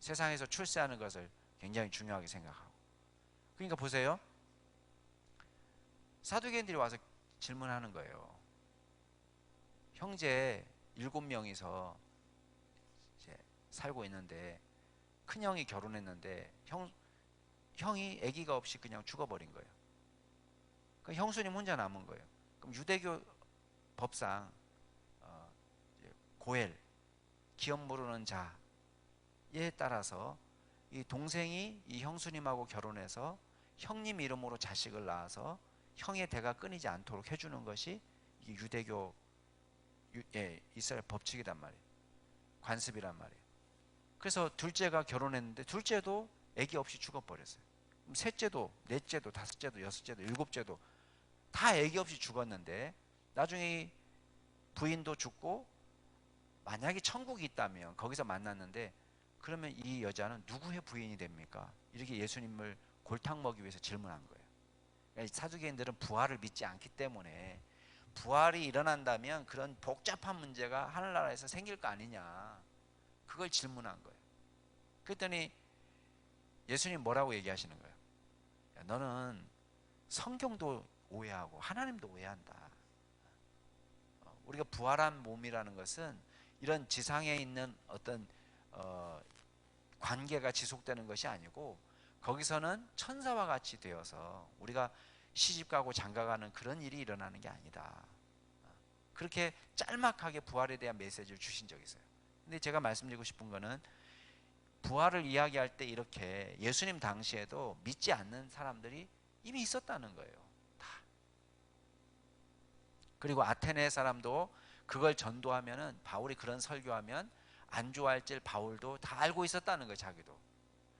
세상에서 출세하는 것을 굉장히 중요하게 생각하고. 그러니까 보세요. 사두개인들이 와서 질문하는 거예요. 형제 7명이서 이제 살고 있는데 큰형이 결혼했는데 형이 아기가 없이 그냥 죽어버린 거예요. 그러니까 형수님 혼자 남은 거예요. 그럼 유대교 법상 고엘, 기업 모르는 자, 이에 따라서 이 동생이 이 형수님하고 결혼해서 형님 이름으로 자식을 낳아서 형의 대가 끊이지 않도록 해주는 것이 이 유대교 이스라엘 법칙이란 말이에요. 관습이란 말이에요. 그래서 둘째가 결혼했는데 둘째도 아기 없이 죽어버렸어요. 셋째도, 넷째도, 다섯째도, 여섯째도, 일곱째도 다 아기 없이 죽었는데 나중에 부인도 죽고 만약에 천국이 있다면 거기서 만났는데 그러면 이 여자는 누구의 부인이 됩니까? 이렇게 예수님을 골탕 먹기 위해서 질문한 거예요. 그러니까 사두개인들은 부활을 믿지 않기 때문에 부활이 일어난다면 그런 복잡한 문제가 하늘나라에서 생길 거 아니냐, 그걸 질문한 거예요. 그랬더니 예수님 뭐라고 얘기하시는 거예요? 야, 너는 성경도 오해하고 하나님도 오해한다. 우리가 부활한 몸이라는 것은 이런 지상에 있는 어떤 관계가 지속되는 것이 아니고 거기서는 천사와 같이 되어서 우리가 시집가고 장가가는 그런 일이 일어나는 게 아니다. 그렇게 짤막하게 부활에 대한 메시지를 주신 적이 있어요. 근데 제가 말씀드리고 싶은 거는 부활을 이야기할 때 이렇게 예수님 당시에도 믿지 않는 사람들이 이미 있었다는 거예요. 다. 그리고 아테네 사람도 그걸 전도하면은 바울이 그런 설교하면 안 좋아할지 바울도 다 알고 있었다는 거예요. 자기도.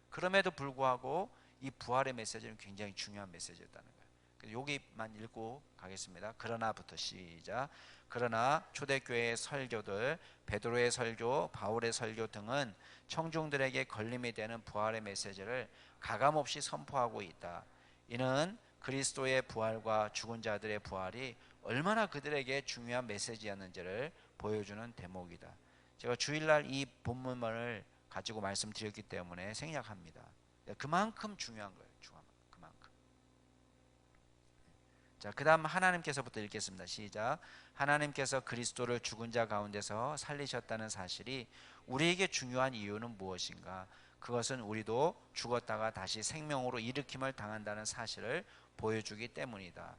그럼에도 불구하고 이 부활의 메시지는 굉장히 중요한 메시지였다는 거예요. 그래서 여기만 읽고 가겠습니다. 그러나부터 시작. 그러나 초대교회의 설교들, 베드로의 설교, 바울의 설교 등은 청중들에게 걸림이 되는 부활의 메시지를 가감없이 선포하고 있다. 이는 그리스도의 부활과 죽은 자들의 부활이 얼마나 그들에게 중요한 메시지였는지를 보여주는 대목이다. 제가 주일날 이 본문을 가지고 말씀드렸기 때문에 생략합니다. 그만큼 중요한 거예요. 그만큼. 자, 그 다음 하나님께서부터 읽겠습니다. 시작. 하나님께서 그리스도를 죽은 자 가운데서 살리셨다는 사실이 우리에게 중요한 이유는 무엇인가? 그것은 우리도 죽었다가 다시 생명으로 일으킴을 당한다는 사실을 보여주기 때문이다.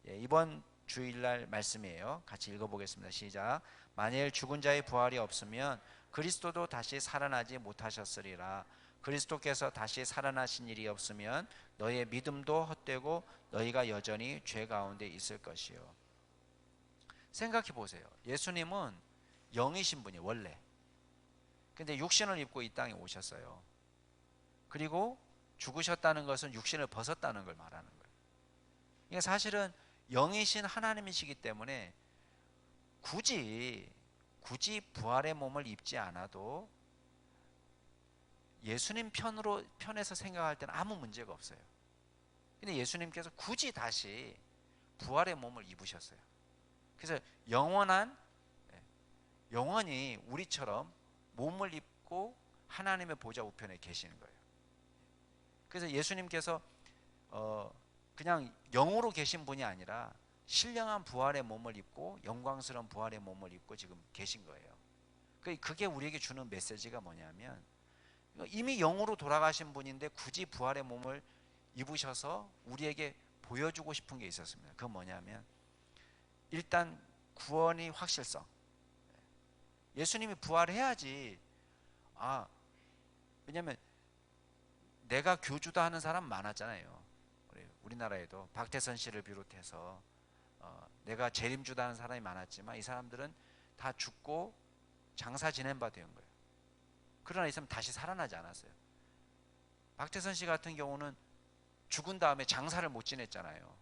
이번 주일날 말씀이에요. 같이 읽어보겠습니다. 시작. 만일 죽은 자의 부활이 없으면 그리스도도 다시 살아나지 못하셨으리라. 그리스도께서 다시 살아나신 일이 없으면 너희의 믿음도 헛되고 너희가 여전히 죄 가운데 있을 것이요. 생각해 보세요. 예수님은 영이신 분이 원래. 근데 육신을 입고 이 땅에 오셨어요. 그리고 죽으셨다는 것은 육신을 벗었다는 걸 말하는 거예요. 그러니까 사실은 영이신 하나님이시기 때문에 굳이 부활의 몸을 입지 않아도 예수님 편에서 생각할 때는 아무 문제가 없어요. 근데 예수님께서 굳이 다시 부활의 몸을 입으셨어요. 그래서 영원히 우리처럼 몸을 입고 하나님의 보좌 우편에 계시는 거예요. 그래서 예수님께서 그냥 영으로 계신 분이 아니라 신령한 부활의 몸을 입고 영광스러운 부활의 몸을 입고 지금 계신 거예요. 그게 우리에게 주는 메시지가 뭐냐면 이미 영으로 돌아가신 분인데 굳이 부활의 몸을 입으셔서 우리에게 보여주고 싶은 게 있었습니다. 그건 뭐냐면 일단 구원의 확실성. 예수님이 부활해야지. 왜냐면 내가 교주다 하는 사람 많았잖아요. 우리나라에도 박태선 씨를 비롯해서 내가 재림주다 하는 사람이 많았지만 이 사람들은 다 죽고 장사 지낸 바 된 거예요. 그러나 이 사람 다시 살아나지 않았어요. 박태선 씨 같은 경우는 죽은 다음에 장사를 못 지냈잖아요.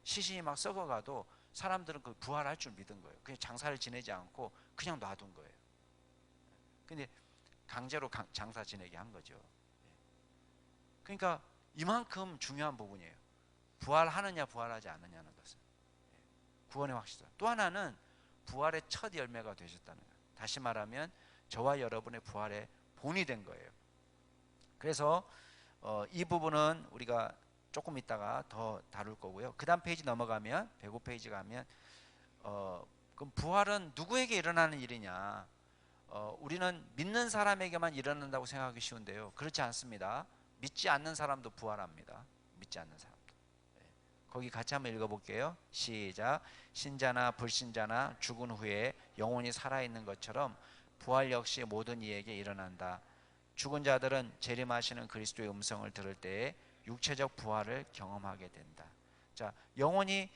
시신이 막 썩어가도 사람들은 그 부활할 줄 믿은 거예요. 그냥 장사를 지내지 않고 그냥 놔둔 거예요. 근데 강제로 장사 지내게 한 거죠. 그러니까 이만큼 중요한 부분이에요. 부활하느냐 부활하지 않느냐는 것은. 구원의 확실성. 또 하나는 부활의 첫 열매가 되셨다는 거예요. 다시 말하면 저와 여러분의 부활의 본이 된 거예요. 그래서 이 부분은 우리가 조금 있다가 더 다룰 거고요. 그 다음 페이지 넘어가면 105페이지 가면 그럼 부활은 누구에게 일어나는 일이냐? 우리는 믿는 사람에게만 일어난다고 생각하기 쉬운데요. 그렇지 않습니다. 믿지 않는 사람도 부활합니다. 믿지 않는 사람도. 거기 같이 한번 읽어볼게요. 시작. 신자나 불신자나 죽은 후에 영혼이 살아있는 것처럼 부활 역시 모든 이에게 일어난다. 죽은 자들은 재림하시는 그리스도의 음성을 들을 때에 육체적 부활을 경험하게 된다. 자, 영혼이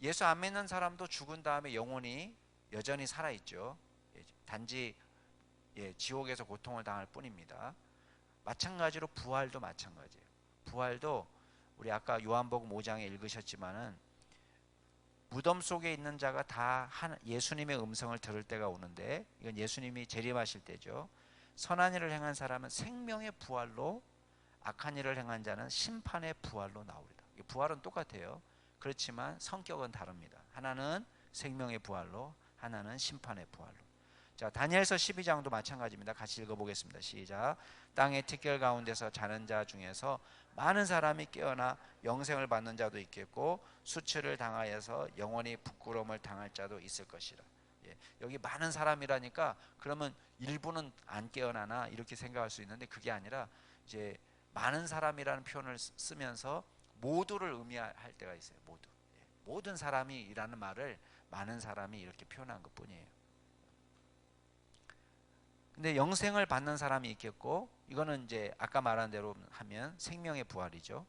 예수 안 믿는 사람도 죽은 다음에 영혼이 여전히 살아있죠. 단지 지옥에서 고통을 당할 뿐입니다. 마찬가지로 부활도 마찬가지예요. 부활도 우리 아까 요한복음 5장에 읽으셨지만은 무덤 속에 있는 자가 다 예수님의 음성을 들을 때가 오는데, 이건 예수님이 재림하실 때죠. 선한 일을 행한 사람은 생명의 부활로, 악한 일을 행한 자는 심판의 부활로 나오리라. 부활은 똑같아요. 그렇지만 성격은 다릅니다. 하나는 생명의 부활로, 하나는 심판의 부활로. 자, 다니엘서 12장도 마찬가지입니다. 같이 읽어보겠습니다. 시작. 땅의 특결 가운데서 자는 자 중에서 많은 사람이 깨어나 영생을 받는 자도 있겠고 수치를 당하여서 영원히 부끄러움을 당할 자도 있을 것이라. 여기 많은 사람이라니까 그러면 일부는 안 깨어나나 이렇게 생각할 수 있는데, 그게 아니라 이제 많은 사람이라는 표현을 쓰면서 모두를 의미할 때가 있어요. 모두. 모든 사람이라는 말을 많은 사람이 이렇게 표현한 것 뿐이에요. 근데 영생을 받는 사람이 있겠고, 이거는 이제 아까 말한 대로 하면 생명의 부활이죠.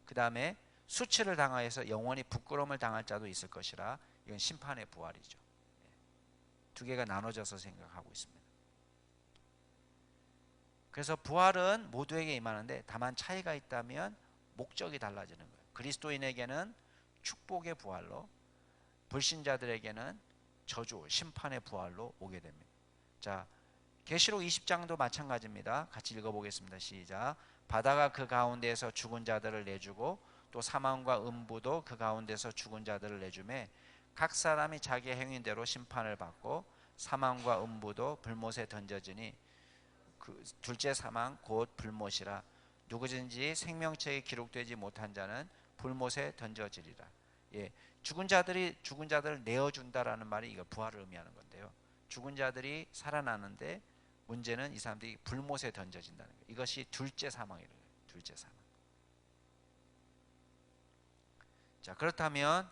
그 다음에 수치를 당하여서 영원히 부끄러움을 당할 자도 있을 것이라, 이건 심판의 부활이죠. 두 개가 나눠져서 생각하고 있습니다. 그래서 부활은 모두에게 임하는데 다만 차이가 있다면 목적이 달라지는 거예요. 그리스도인에게는 축복의 부활로, 불신자들에게는 저주, 심판의 부활로 오게 됩니다. 자, 계시록 20장도 마찬가지입니다. 같이 읽어보겠습니다. 시작. 바다가 그 가운데에서 죽은 자들을 내주고 또 사망과 음부도 그 가운데서 죽은 자들을 내주매 각 사람이 자기 행위대로 심판을 받고 사망과 음부도 불못에 던져지니 그 둘째 사망 곧 불못이라. 누구든지 생명책에 기록되지 못한 자는 불못에 던져지리라. 죽은 자들을 내어준다라는 말이 이거 부활을 의미하는 건데요. 죽은 자들이 살아나는데 문제는 이 사람들이 불못에 던져진다는 거예요. 이것이 둘째 사망이라는 거예요. 둘째 사망. 자, 그렇다면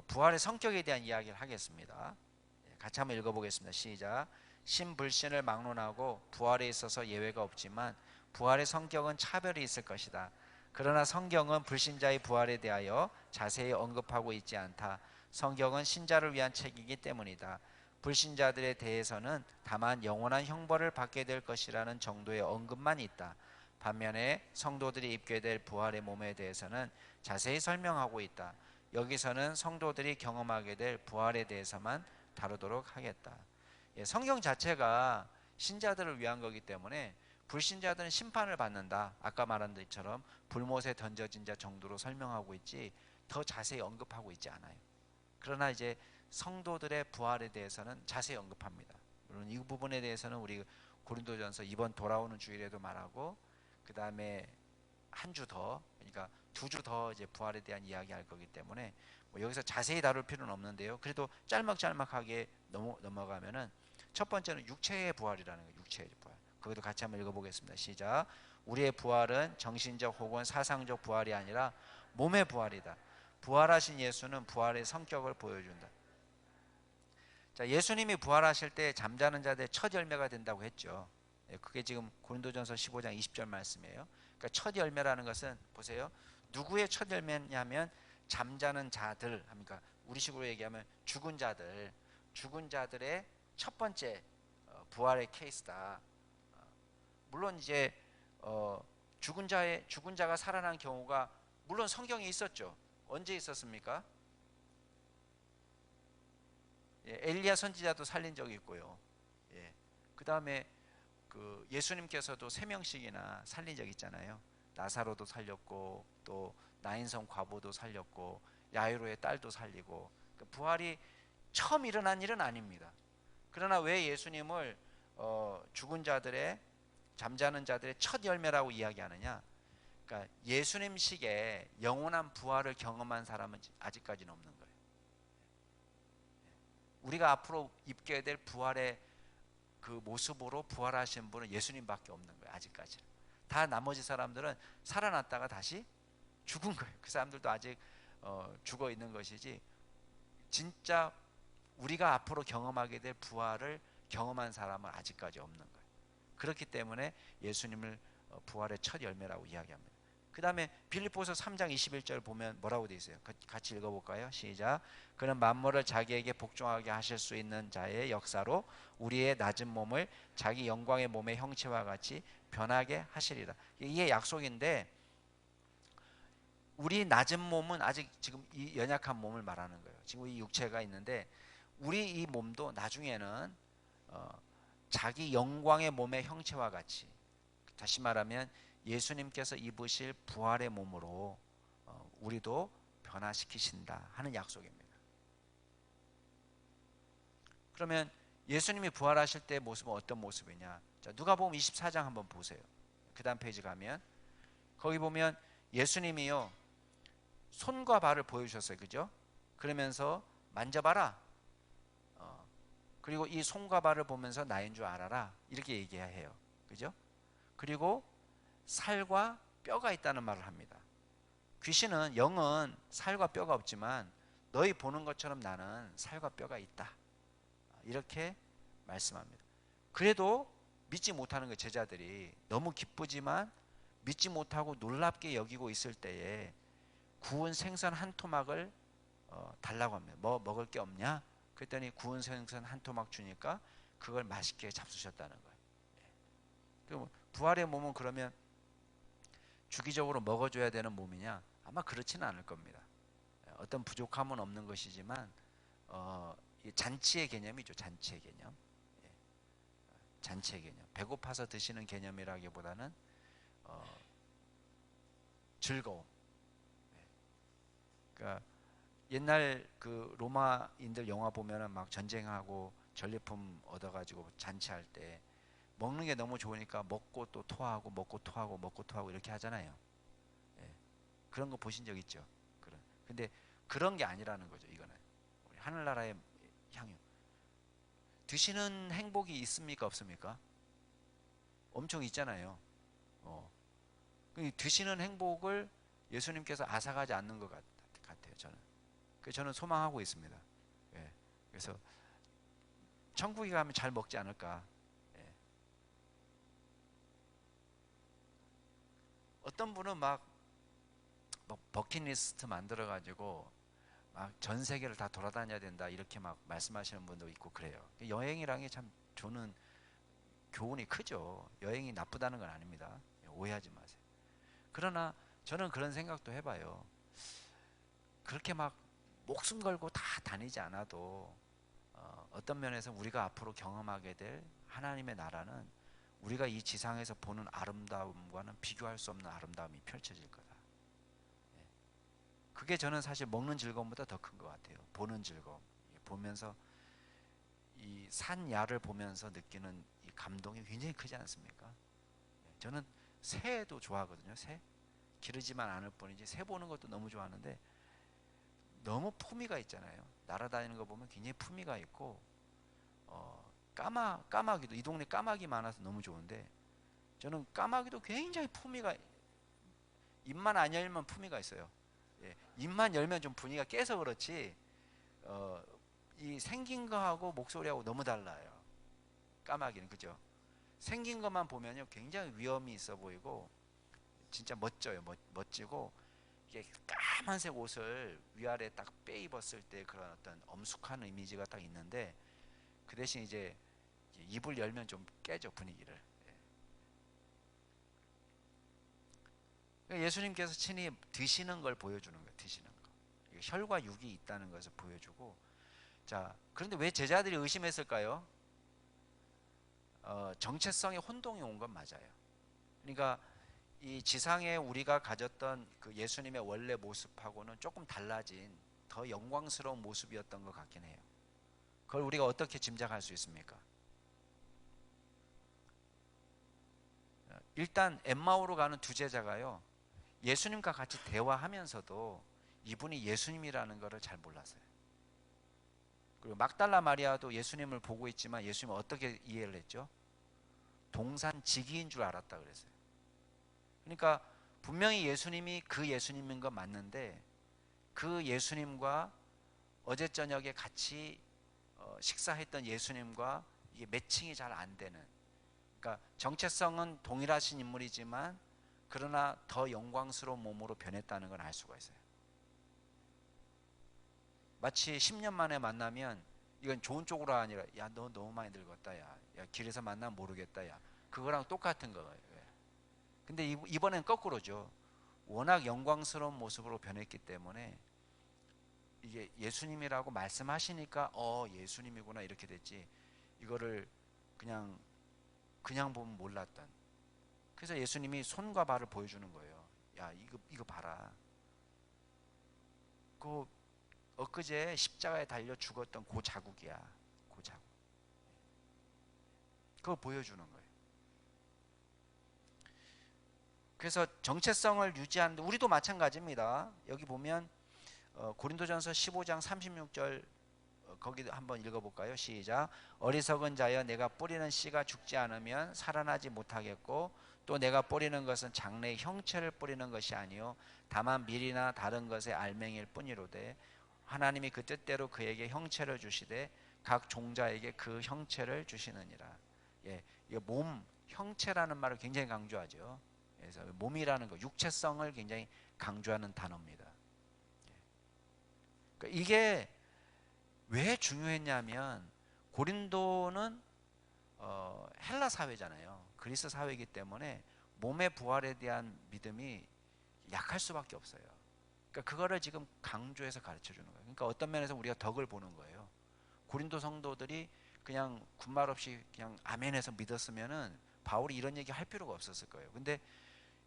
부활의 성격에 대한 이야기를 하겠습니다. 같이 한번 읽어보겠습니다. 시작. 신불신을 막론하고 부활에 있어서 예외가 없지만 부활의 성격은 차별이 있을 것이다. 그러나 성경은 불신자의 부활에 대하여 자세히 언급하고 있지 않다. 성경은 신자를 위한 책이기 때문이다. 불신자들에 대해서는 다만 영원한 형벌을 받게 될 것이라는 정도의 언급만 있다. 반면에 성도들이 입게 될 부활의 몸에 대해서는 자세히 설명하고 있다. 여기서는 성도들이 경험하게 될 부활에 대해서만 다루도록 하겠다. 성경 자체가 신자들을 위한 거기 때문에 불신자들은 심판을 받는다. 아까 말한 것처럼 불못에 던져진 자 정도로 설명하고 있지 더 자세히 언급하고 있지 않아요. 그러나 이제 성도들의 부활에 대해서는 자세히 언급합니다. 물론 이 부분에 대해서는 우리 고린도전서 이번 돌아오는 주일에도 말하고, 그 다음에 한 주 더, 그러니까 2주 더 이제 부활에 대한 이야기할 거기 때문에 뭐 여기서 자세히 다룰 필요는 없는데요. 그래도 짤막짤막하게 넘어가면은 첫 번째는 육체의 부활이라는 거예요. 육체의 부활. 거기도 같이 한번 읽어보겠습니다. 시작. 우리의 부활은 정신적 혹은 사상적 부활이 아니라 몸의 부활이다. 부활하신 예수는 부활의 성격을 보여준다. 자, 예수님이 부활하실 때 잠자는 자들의 첫 열매가 된다고 했죠. 그게 지금 고린도전서 15장 20절 말씀이에요. 그러니까 첫 열매라는 것은 보세요. 누구의 첫 열매냐면 잠자는 자들, 그러니까 우리식으로 얘기하면 죽은 자들의 첫 번째 부활의 케이스다. 물론 이제 죽은 자가 살아난 경우가 물론 성경에 있었죠. 언제 있었습니까? 엘리야 선지자도 살린 적이 있고요. 그 다음에 그 예수님께서도 3명씩이나 살린 적 있잖아요. 나사로도 살렸고 또 나인성 과부도 살렸고 야이로의 딸도 살리고. 부활이 처음 일어난 일은 아닙니다. 그러나 왜 예수님을 죽은 자들의 잠자는 자들의 첫 열매라고 이야기하느냐? 그러니까 예수님식의 영원한 부활을 경험한 사람은 아직까지는 없는 거예요. 우리가 앞으로 입게 될 부활의 그 모습으로 부활하신 분은 예수님밖에 없는 거예요. 아직까지. 다 나머지 사람들은 살아났다가 다시 죽은 거예요. 그 사람들도 아직 죽어 있는 것이지 진짜 우리가 앞으로 경험하게 될 부활을 경험한 사람은 아직까지 없는 거예요. 그렇기 때문에 예수님을 부활의 첫 열매라고 이야기합니다. 그 다음에 빌립보서 3장 21절 보면 뭐라고 되어 있어요? 같이 읽어볼까요? 시작. 그는 만물을 자기에게 복종하게 하실 수 있는 자의 역사로 우리의 낮은 몸을 자기 영광의 몸의 형체와 같이 변하게 하시리라. 이게 약속인데, 우리 낮은 몸은 아직 지금 이 연약한 몸을 말하는 거예요. 지금 이 육체가 있는데 우리 이 몸도 나중에는 자기 영광의 몸의 형체와 같이, 다시 말하면 예수님께서 입으실 부활의 몸으로 우리도 변화시키신다 하는 약속입니다. 그러면 예수님이 부활하실 때 모습은 어떤 모습이냐? 자, 누가복음 24장 한번 보세요. 그 다음 페이지 가면 거기 보면 예수님이요 손과 발을 보여주셨어요. 그죠? 그러면서 만져봐라. 그리고 이 손과 발을 보면서 나인 줄 알아라. 이렇게 얘기해요. 그죠? 그리고 살과 뼈가 있다는 말을 합니다. 귀신은, 영은 살과 뼈가 없지만 너희 보는 것처럼 나는 살과 뼈가 있다. 이렇게 말씀합니다. 그래도 믿지 못하는 그 제자들이 너무 기쁘지만 믿지 못하고 놀랍게 여기고 있을 때에 구운 생선 한 토막을 달라고 합니다. 뭐 먹을 게 없냐? 그랬더니 구운 생선 한 토막 주니까 그걸 맛있게 잡수셨다는 거예요. 부활의 몸은 그러면 주기적으로 먹어줘야 되는 몸이냐? 아마 그렇지는 않을 겁니다. 어떤 부족함은 없는 것이지만 잔치의 개념이죠. 잔치의 개념. 잔치의 개념. 배고파서 드시는 개념이라기보다는 즐거움. 그러니까 옛날 그 로마인들 영화 보면은 막 전쟁하고 전리품 얻어가지고 잔치할 때 먹는 게 너무 좋으니까 먹고 또 토하고 먹고 토하고 먹고 토하고 이렇게 하잖아요. 그런 거 보신 적 있죠? 근데 그런 게 아니라는 거죠. 이거는 우리 하늘나라의 향유. 드시는 행복이 있습니까 없습니까? 엄청 있잖아요. 드시는 행복을 예수님께서 앗아가지 않는 것 같아요. 저는. 저는 소망하고 있습니다. 그래서 천국에 가면 잘 먹지 않을까. 어떤 분은 막 버킷리스트 만들어 가지고 막 전 세계를 다 돌아다녀야 된다 이렇게 막 말씀하시는 분도 있고 그래요. 여행이란 참 저는 교훈이 크죠. 여행이 나쁘다는 건 아닙니다. 오해하지 마세요. 그러나 저는 그런 생각도 해봐요. 그렇게 막 목숨 걸고 다 다니지 않아도 어떤 면에서 우리가 앞으로 경험하게 될 하나님의 나라는 우리가 이 지상에서 보는 아름다움과는 비교할 수 없는 아름다움이 펼쳐질 거다. 그게 저는 사실 먹는 즐거움보다 더 큰 것 같아요. 보는 즐거움. 보면서 이 산야를 보면서 느끼는 이 감동이 굉장히 크지 않습니까? 저는 새도 좋아하거든요. 새. 기르지만 않을 뿐이지 새 보는 것도 너무 좋아하는데 너무 품위가 있잖아요. 날아다니는 거 보면 굉장히 품위가 있고 까마귀도 이 동네 까마귀 많아서 너무 좋은데 저는 까마귀도 굉장히 품위가 입만 안 열면 품위가 있어요. 입만 열면 좀 분위기가 깨서 그렇지 이 생긴 거하고 목소리하고 너무 달라요. 까마귀는 그죠? 생긴 것만 보면요 굉장히 위험이 있어 보이고 진짜 멋져요. 멋지고 이게 까만색 옷을 위아래 딱 빼입었을 때 그런 어떤 엄숙한 이미지가 딱 있는데 그 대신 이제 입을 열면 좀 깨죠 분위기를. 예수님께서 친히 드시는 걸 보여주는 거예요. 드시는 거. 혈과 육이 있다는 것을 보여주고. 자, 그런데 왜 제자들이 의심했을까요? 정체성의 혼동이 온 건 맞아요. 그러니까 이 지상에 우리가 가졌던 그 예수님의 원래 모습하고는 조금 달라진 더 영광스러운 모습이었던 것 같긴 해요. 그걸 우리가 어떻게 짐작할 수 있습니까? 일단 엠마오로 가는 두 제자가요 예수님과 같이 대화하면서도 이분이 예수님이라는 것을 잘 몰랐어요. 그리고 막달라 마리아도 예수님을 보고 있지만 예수님을 어떻게 이해를 했죠? 동산지기인 줄 알았다 그랬어요. 그러니까 분명히 예수님이 그 예수님인 건 맞는데 그 예수님과 어제 저녁에 같이 식사했던 예수님과 이게 매칭이 잘 안 되는, 그러니까 정체성은 동일하신 인물이지만 그러나 더 영광스러운 몸으로 변했다는 걸 알 수가 있어요. 마치 10년 만에 만나면 이건 좋은 쪽으로 아니라 야 너 너무 많이 늙었다 야 길에서 만나면 모르겠다 야 그거랑 똑같은 거예요. 근데 이번엔 거꾸로죠. 워낙 영광스러운 모습으로 변했기 때문에 이게 예수님이라고 말씀하시니까 예수님이구나 이렇게 됐지, 이거를 그냥 보면 몰랐던. 그래서 예수님이 손과 발을 보여주는 거예요. 야 이거 봐라. 그 엊그제 십자가에 달려 죽었던 그 자국이야. 그 자국. 그거 보여주는 거예요. 그래서 정체성을 유지하는데 우리도 마찬가지입니다. 여기 보면 고린도전서 15장 36절 거기도 한번 읽어볼까요? 시작. 어리석은 자여 내가 뿌리는 씨가 죽지 않으면 살아나지 못하겠고 또 내가 뿌리는 것은 장래의 형체를 뿌리는 것이 아니요 다만 밀이나 다른 것의 알맹이일 뿐이로되 하나님이 그 뜻대로 그에게 형체를 주시되 각 종자에게 그 형체를 주시느니라. 예, 이 몸 형체라는 말을 굉장히 강조하죠. 그래서 몸이라는 거 육체성을 굉장히 강조하는 단어입니다. 그러니까 이게 왜 중요했냐면 고린도는 헬라 사회잖아요. 그리스 사회이기 때문에 몸의 부활에 대한 믿음이 약할 수밖에 없어요. 그러니까 그거를 지금 강조해서 가르쳐 주는 거예요. 그러니까 어떤 면에서 우리가 덕을 보는 거예요. 고린도 성도들이 그냥 군말 없이 그냥 아멘해서 믿었으면은 바울이 이런 얘기 할 필요가 없었을 거예요. 근데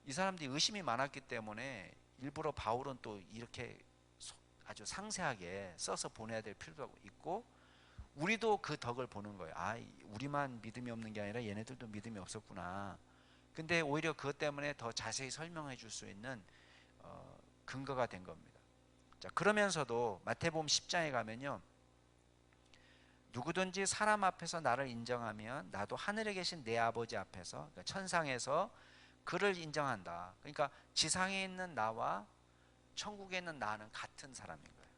이 사람들이 의심이 많았기 때문에 일부러 바울은 또 이렇게 아주 상세하게 써서 보내야 될 필요가 있고 우리도 그 덕을 보는 거예요. 우리만 믿음이 없는 게 아니라 얘네들도 믿음이 없었구나. 근데 오히려 그것 때문에 더 자세히 설명해 줄 수 있는 근거가 된 겁니다. 자, 그러면서도 마태복음 10장에 가면요. 누구든지 사람 앞에서 나를 인정하면 나도 하늘에 계신 내 아버지 앞에서 그러니까 천상에서 그를 인정한다. 그러니까 지상에 있는 나와 천국에 있는 나는 같은 사람인 거예요.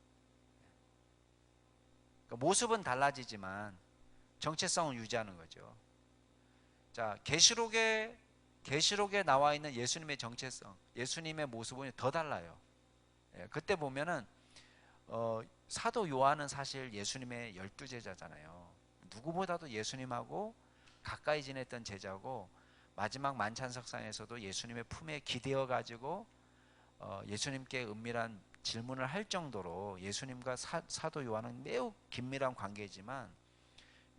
그러니까 모습은 달라지지만 정체성을 유지하는 거죠. 자, 계시록에 나와 있는 예수님의 정체성, 예수님의 모습은 더 달라요. 그때 보면은 사도 요한은 사실 예수님의 12제자잖아요. 누구보다도 예수님하고 가까이 지냈던 제자고 마지막 만찬석상에서도 예수님의 품에 기대어 가지고 예수님께 은밀한 질문을 할 정도로 예수님과 사도 요한은 매우 긴밀한 관계지만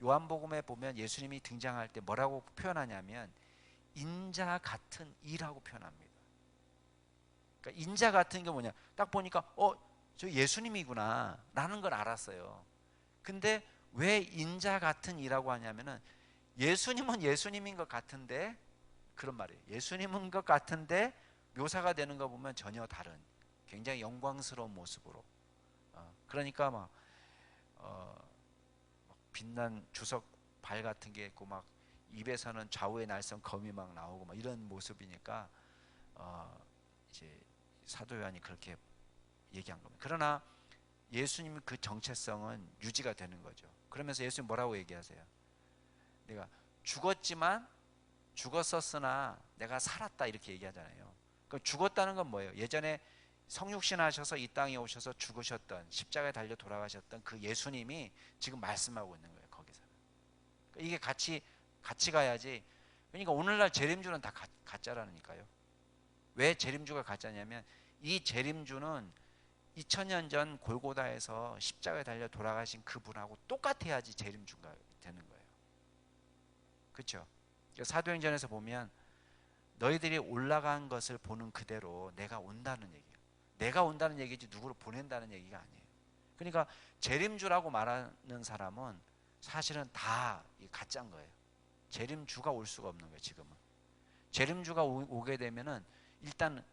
요한복음에 보면 예수님이 등장할 때 뭐라고 표현하냐면 인자 같은 이라고 표현합니다. 그러니까 인자 같은 게 뭐냐, 딱 보니까 저 예수님이구나 라는 걸 알았어요. 근데 왜 인자 같은 이라고 하냐면은 예수님은 예수님인 것 같은데, 그런 말이에요. 예수님인 것 같은데 묘사가 되는 거 보면 전혀 다른 굉장히 영광스러운 모습으로 그러니까 막 빛난 주석 발 같은 게 있고 막 입에서는 좌우의 날선 검이 막 나오고 막 이런 모습이니까 이제 사도 요한이 그렇게 얘기한 겁니다. 그러나 예수님의 그 정체성은 유지가 되는 거죠. 그러면서 예수님 뭐라고 얘기하세요? 내가 죽었지만 죽었었으나 내가 살았다 이렇게 얘기하잖아요. 그럼 죽었다는 건 뭐예요? 예전에 성육신 하셔서 이 땅에 오셔서 죽으셨던 십자가에 달려 돌아가셨던 그 예수님이 지금 말씀하고 있는 거예요. 거기서 이게 같이 가야지. 그러니까 오늘날 재림주는 다 가짜라니까요. 왜 재림주가 가짜냐면 이 재림주는 2000년 전 골고다에서 십자가에 달려 돌아가신 그분하고 똑같아야지 재림주가 되는 거예요. 그렇죠? 사도행전에서 보면 너희들이 올라간 것을 보는 그대로 내가 온다는 얘기예요. 내가 온다는 얘기지 누구를 보낸다는 얘기가 아니에요. 그러니까 재림주라고 말하는 사람은 사실은 다 가짜인 거예요. 재림주가 올 수가 없는 거예요. 지금은 재림주가 오게 되면은 일단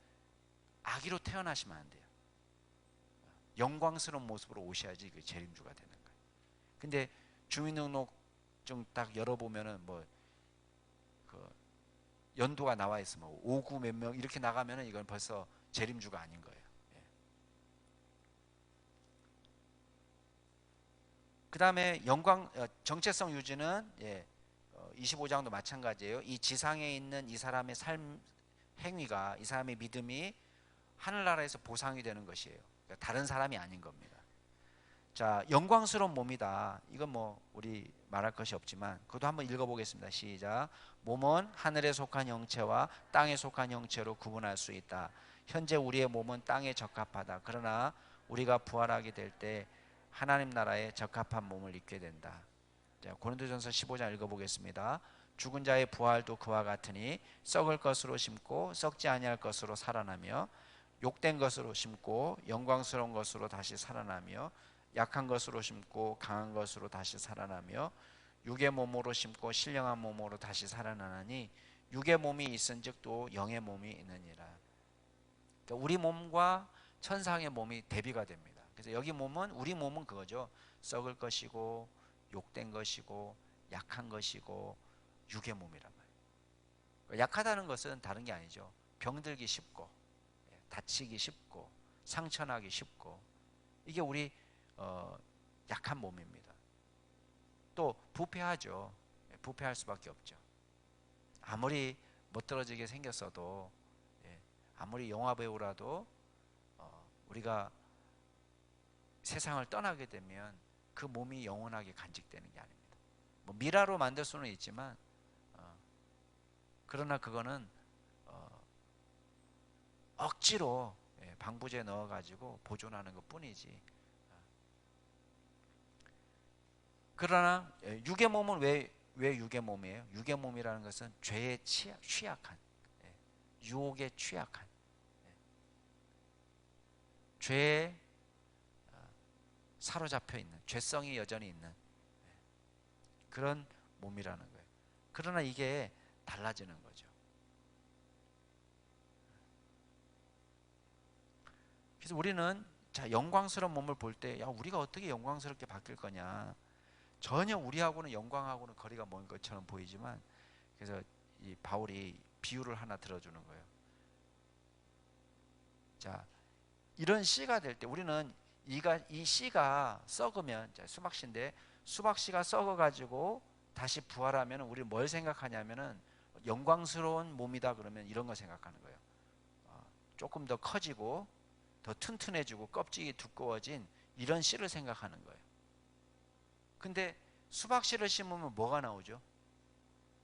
아기로 태어나시면 안 돼요. 영광스러운 모습으로 오셔야지 그 재림주가 되는 거예요. 근데 주민등록증 딱 열어보면은 뭐 그 연도가 나와 있으면 59 몇 명 이렇게 나가면은 이건 벌써 재림주가 아닌 거예요. 그 다음에 정체성 유지는 25장도 마찬가지예요. 이 지상에 있는 이 사람의 삶 행위가, 이 사람의 믿음이 하늘나라에서 보상이 되는 것이에요. 그러니까 다른 사람이 아닌 겁니다. 자, 영광스러운 몸이다. 이건 뭐 우리 말할 것이 없지만 그것도 한번 읽어보겠습니다. 시작. 몸은 하늘에 속한 형체와 땅에 속한 형체로 구분할 수 있다. 현재 우리의 몸은 땅에 적합하다. 그러나 우리가 부활하게 될 때 하나님 나라에 적합한 몸을 입게 된다. 자, 고린도전서 15장 읽어보겠습니다. 죽은 자의 부활도 그와 같으니 썩을 것으로 심고 썩지 아니할 것으로 살아나며 욕된 것으로 심고 영광스러운 것으로 다시 살아나며 약한 것으로 심고 강한 것으로 다시 살아나며 육의 몸으로 심고 신령한 몸으로 다시 살아나니 육의 몸이 있은즉 또 영의 몸이 있느니라. 그러니까 우리 몸과 천상의 몸이 대비가 됩니다. 그래서 여기 몸은, 우리 몸은 그거죠. 썩을 것이고 욕된 것이고 약한 것이고 육의 몸이란 말이에요. 약하다는 것은 다른 게 아니죠. 병들기 쉽고 다치기 쉽고 상처나기 쉽고, 이게 우리 약한 몸입니다. 또 부패하죠. 부패할 수밖에 없죠. 아무리 멋들어지게 생겼어도, 아무리 영화배우라도 우리가 세상을 떠나게 되면 그 몸이 영원하게 간직되는 게 아닙니다. 뭐 미라로 만들 수는 있지만 그러나 그거는 억지로 방부제 넣어가지고 보존하는 것 뿐이지. 그러나 육의 몸은 왜 육의 몸이에요? 육의 몸이라는 것은 죄에 취약한, 유혹에 취약한, 죄에 사로잡혀 있는, 죄성이 여전히 있는 그런 몸이라는 거예요. 그러나 이게 달라지는 거죠. 그래서 우리는 자, 영광스러운 몸을 볼 때, 야, 우리가 어떻게 영광스럽게 바뀔 거냐? 전혀 우리하고는, 영광하고는 거리가 먼 것처럼 보이지만, 그래서 이 바울이 비유를 하나 들어주는 거예요. 자, 이런 씨가 될 때 우리는 이 씨가 썩으면, 자, 수박씨인데 수박씨가 썩어가지고 다시 부활하면 우리 뭘 생각하냐면은 영광스러운 몸이다 그러면 이런 거 생각하는 거예요. 조금 더 커지고 더 튼튼해지고 껍질이 두꺼워진 이런 씨를 생각하는 거예요. 근데 수박씨를 심으면 뭐가 나오죠?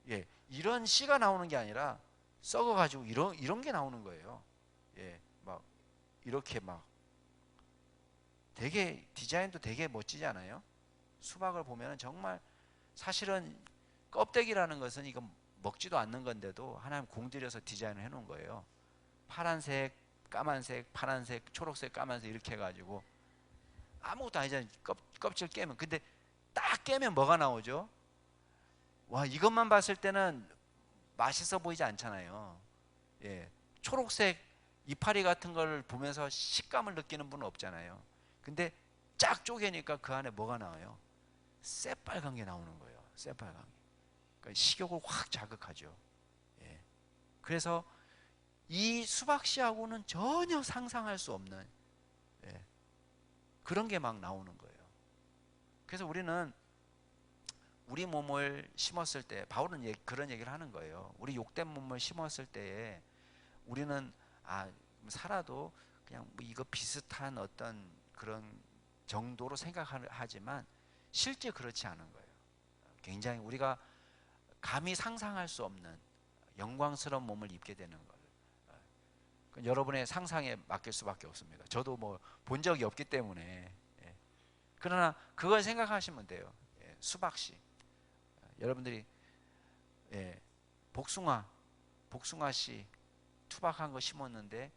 예, 이런 씨가 나오는 게 아니라 썩어가지고 이런 게 나오는 거예요. 예, 막 이렇게 막 되게 디자인도 되게 멋지지 않아요? 수박을 보면 정말, 사실은 껍데기라는 것은 이건 먹지도 않는 건데도 하나님 공들여서 디자인을 해놓은 거예요. 파란색, 까만색, 파란색, 초록색, 까만색 이렇게 해가지고 아무것도 아니잖아요. 껍질 깨면. 근데 딱 깨면 뭐가 나오죠? 와, 이것만 봤을 때는 맛있어 보이지 않잖아요. 예, 초록색 이파리 같은 걸 보면서 식감을 느끼는 분은 없잖아요. 근데 쫙 쪼개니까 그 안에 뭐가 나와요? 새빨간 게 나오는 거예요. 새빨간 게. 그러니까 식욕을 확 자극하죠. 예. 그래서 이 수박씨하고는 전혀 상상할 수 없는, 그런 게 막 나오는 거예요. 그래서 우리는 우리 몸을 심었을 때, 바울은 그런 얘기를 하는 거예요. 우리 욕된 몸을 심었을 때에 우리는 살아도 그냥 뭐 이거 비슷한 어떤 그런 정도로 생각하지만 실제 그렇지 않은 거예요. 굉장히 우리가 감히 상상할 수 없는 영광스러운 몸을 입게 되는 거예요. 여러분의 상상에 맡길 수밖에 없습니다. 저도 뭐 본 적이 없기 때문에. 그러나 그걸 생각하시면 돼요. 수박씨, 여러분들이 복숭아씨 투박한 거 심었는데,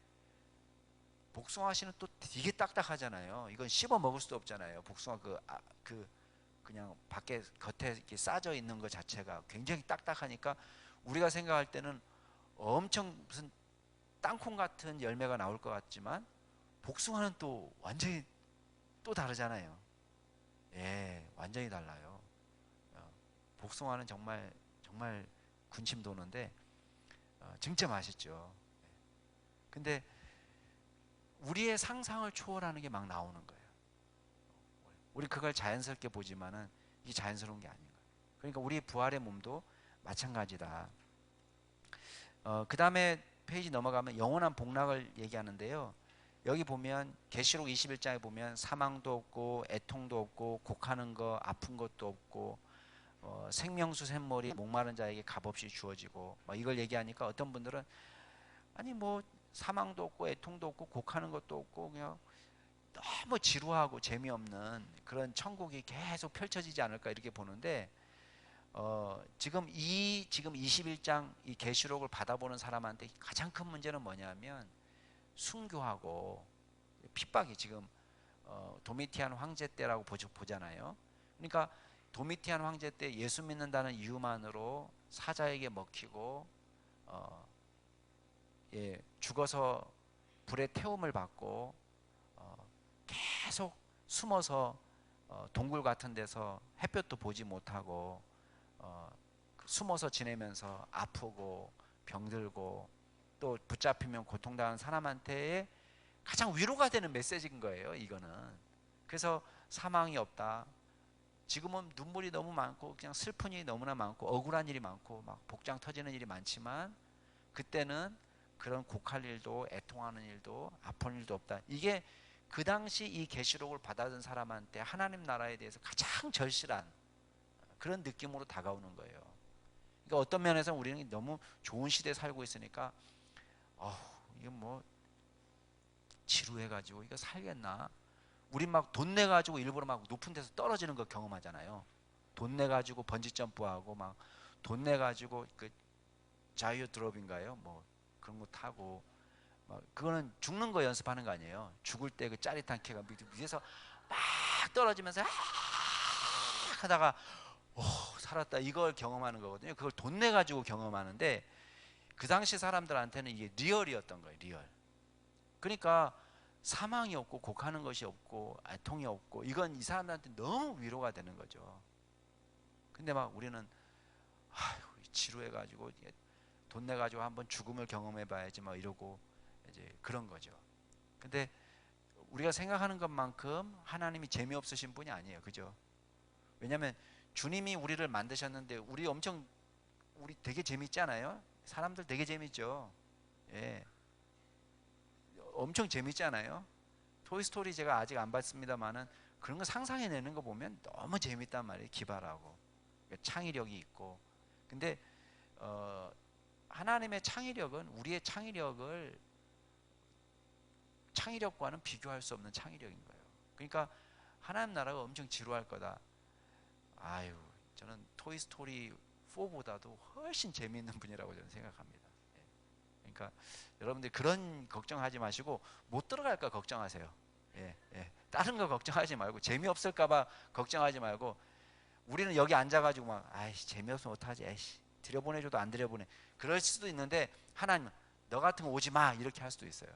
복숭아씨는 또 되게 딱딱하잖아요. 이건 씹어 먹을 수도 없잖아요. 복숭아 그냥 밖에 겉에 이렇게 싸져 있는 것 자체가 굉장히 딱딱하니까 우리가 생각할 때는 엄청 무슨 땅콩 같은 열매가 나올 것 같지만 복숭아는 또 완전히 또 다르잖아요. 완전히 달라요. 복숭아는 정말 군침 도는데 진짜 맛있죠. 근데 우리의 상상을 초월하는 게 막 나오는 거예요. 우리 그걸 자연스럽게 보지만은 이게 자연스러운 게 아닌 거예요. 그러니까 우리 부활의 몸도 마찬가지다. 그 다음에 페이지 넘어가면 영원한 복락을 얘기하는데요. 여기 보면 계시록 21장에 보면 사망도 없고 애통도 없고 곡하는 거 아픈 것도 없고 생명수 샘물이 목마른 자에게 값없이 주어지고 이걸 얘기하니까 어떤 분들은 아니 뭐 사망도 없고 애통도 없고 곡하는 것도 없고 그냥 너무 지루하고 재미없는 그런 천국이 계속 펼쳐지지 않을까 이렇게 보는데 지금 21장 이 계시록을 받아보는 사람한테 가장 큰 문제는 뭐냐면 순교하고 핍박이 지금 도미티안 황제 때라고 보잖아요. 그러니까 도미티안 황제 때 예수 믿는다는 이유만으로 사자에게 먹히고 죽어서 불에 태움을 받고 계속 숨어서 동굴 같은 데서 햇볕도 보지 못하고 숨어서 지내면서 아프고 병들고 또 붙잡히면 고통당하는 사람한테의 가장 위로가 되는 메시지인 거예요. 이거는. 그래서 사망이 없다. 지금은 눈물이 너무 많고 그냥 슬픈 일이 너무나 많고 억울한 일이 많고 막 복장 터지는 일이 많지만 그때는 그런 곡할 일도 애통하는 일도 아픈 일도 없다. 이게 그 당시 이 계시록을 받아든 사람한테 하나님 나라에 대해서 가장 절실한 그런 느낌으로 다가오는 거예요. 그러니까 어떤 면에서는 우리는 너무 좋은 시대에 살고 있으니까 이거 뭐 지루해가지고 이거 살겠나? 우리 막 돈 내가지고 일부러 막 높은 데서 떨어지는 거 경험하잖아요. 돈 내가지고 번지 점프하고 막 돈 내가지고 그 자이어 드롭인가요? 뭐 그런 거 타고 막 그거는 죽는 거 연습하는 거 아니에요. 죽을 때 그 짜릿한 쾌감 위에서 막 떨어지면서 하다가 살았다 이걸 경험하는 거거든요. 그걸 돈 내가지고 경험하는데 그 당시 사람들한테는 이게 리얼이었던 거예요. 리얼. 그러니까 사망이 없고 곡하는 것이 없고 애통이 없고 이건 이 사람들한테 너무 위로가 되는 거죠. 근데 막 우리는 지루해가지고 돈 내가지고 한번 죽음을 경험해봐야지 막 이러고 이제 그런 거죠. 근데 우리가 생각하는 것만큼 하나님이 재미없으신 분이 아니에요. 그죠? 왜냐하면 주님이 우리를 만드셨는데 우리 되게 재밌잖아요. 사람들 되게 재밌죠. 예. 엄청 재밌잖아요. 토이스토리 제가 아직 안 봤습니다만은 그런 거 상상해내는 거 보면 너무 재밌단 말이에요. 기발하고 그러니까 창의력이 있고. 근데 하나님의 창의력은 우리의 창의력과는 비교할 수 없는 창의력인 거예요. 그러니까 하나님 나라가 엄청 지루할 거다. 저는 토이스토리 4보다도 훨씬 재미있는 분이라고 저는 생각합니다. 그러니까 여러분들 그런 걱정하지 마시고 못 들어갈까 걱정하세요. 다른 거 걱정하지 말고 재미없을까봐 걱정하지 말고 우리는 여기 앉아가지고 막 재미없으면 어떡하지? 들여보내줘도 안 들여보내. 그럴 수도 있는데 하나님은 너 같은 거 오지 마 이렇게 할 수도 있어요.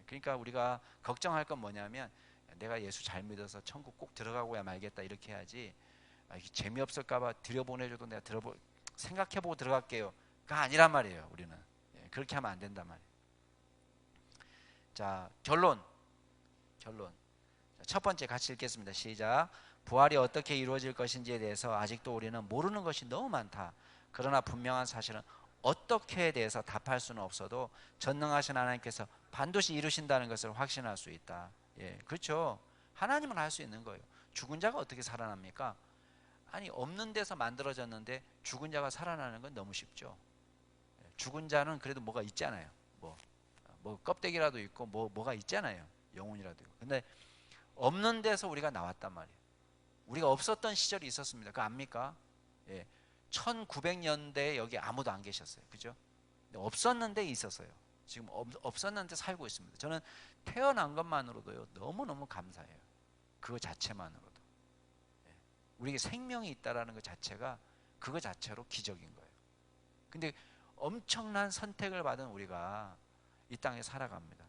그러니까 우리가 걱정할 건 뭐냐면 내가 예수 잘 믿어서 천국 꼭 들어가고야 말겠다 이렇게 해야지 재미없을까봐 들여보내줘도 내가 생각해보고 들어갈게요. 가 아니란 말이에요. 우리는 그렇게 하면 안 된단 말이에요. 자, 결론. 첫 번째 같이 읽겠습니다. 시작. 부활이 어떻게 이루어질 것인지에 대해서 아직도 우리는 모르는 것이 너무 많다. 그러나 분명한 사실은 어떻게에 대해서 답할 수는 없어도 전능하신 하나님께서 반드시 이루신다는 것을 확신할 수 있다. 그렇죠. 하나님은 할 수 있는 거예요. 죽은 자가 어떻게 살아납니까? 아니 없는 데서 만들어졌는데 죽은 자가 살아나는 건 너무 쉽죠. 죽은 자는 그래도 뭐가 있잖아요. 뭐 껍데기라도 있고 뭐가 있잖아요. 영혼이라도 있고. 근데 없는 데서 우리가 나왔단 말이에요. 우리가 없었던 시절이 있었습니다. 그거 압니까? 1900년대에 여기 아무도 안 계셨어요. 그죠? 없었는데 있었어요. 지금 없었는데 살고 있습니다. 저는 태어난 것만으로도요 너무너무 감사해요. 그거 자체만으로도. 우리에게 생명이 있다라는 것 자체가 그거 자체로 기적인 거예요. 근데 엄청난 선택을 받은 우리가 이 땅에 살아갑니다.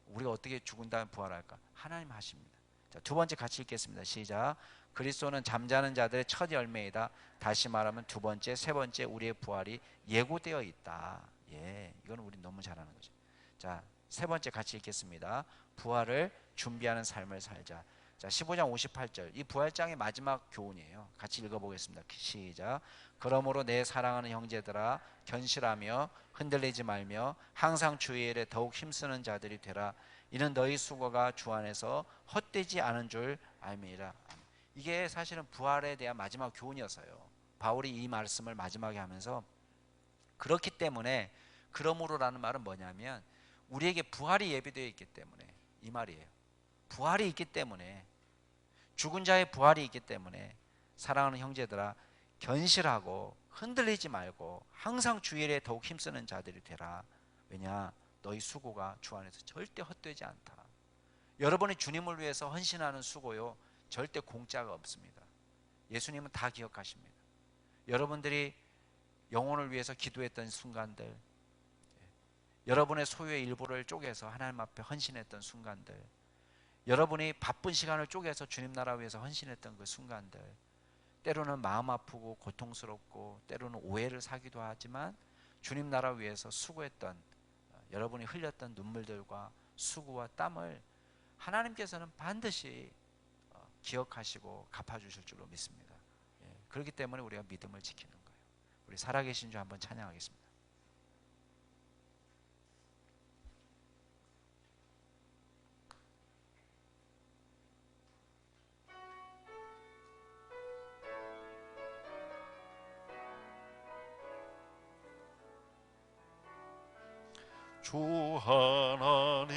우리가 어떻게 죽은 다음에 부활할까? 하나님 하십니다. 자, 두 번째 같이 읽겠습니다. 시작. 그리스도는 잠자는 자들의 첫 열매이다. 다시 말하면 두 번째, 세 번째 우리의 부활이 예고되어 있다. 이건 우리 너무 잘하는 거죠. 자, 세 번째 같이 읽겠습니다. 부활을 준비하는 삶을 살자. 자, 자, 15장 58절. 이 부활장의 마지막 교훈이에요. 같이 읽어보겠습니다. 시작. 그러므로 내 사랑하는 형제들아, 견실하며 흔들리지 말며 항상 주의 일에 더욱 힘쓰는 자들이 되라. 이는 너희 수고가 주 안에서 헛되지 않은 줄 알미라. 이게 사실은 부활에 대한 마지막 교훈이었어요. 바울이 이 말씀을 마지막에 하면서, 그렇기 때문에, 그러므로라는 말은 뭐냐면 우리에게 부활이 예비되어 있기 때문에, 이 말이에요. 부활이 있기 때문에, 죽은 자의 부활이 있기 때문에 사랑하는 형제들아, 견실하고 흔들리지 말고 항상 주의 일에 더욱 힘쓰는 자들이 되라. 왜냐? 너희 수고가 주 안에서 절대 헛되지 않다. 여러분이 주님을 위해서 헌신하는 수고요, 절대 공짜가 없습니다. 예수님은 다 기억하십니다. 여러분들이 영혼을 위해서 기도했던 순간들, 여러분의 소유의 일부를 쪼개서 하나님 앞에 헌신했던 순간들, 여러분이 바쁜 시간을 쪼개서 주님 나라 위해서 헌신했던 그 순간들, 때로는 마음 아프고 고통스럽고 때로는 오해를 사기도 하지만 주님 나라 위해서 수고했던, 여러분이 흘렸던 눈물들과 수고와 땀을 하나님께서는 반드시 기억하시고 갚아주실 줄로 믿습니다. 그렇기 때문에 우리가 믿음을 지키는 거예요. 우리 살아계신 주 한번 찬양하겠습니다. 주 하나님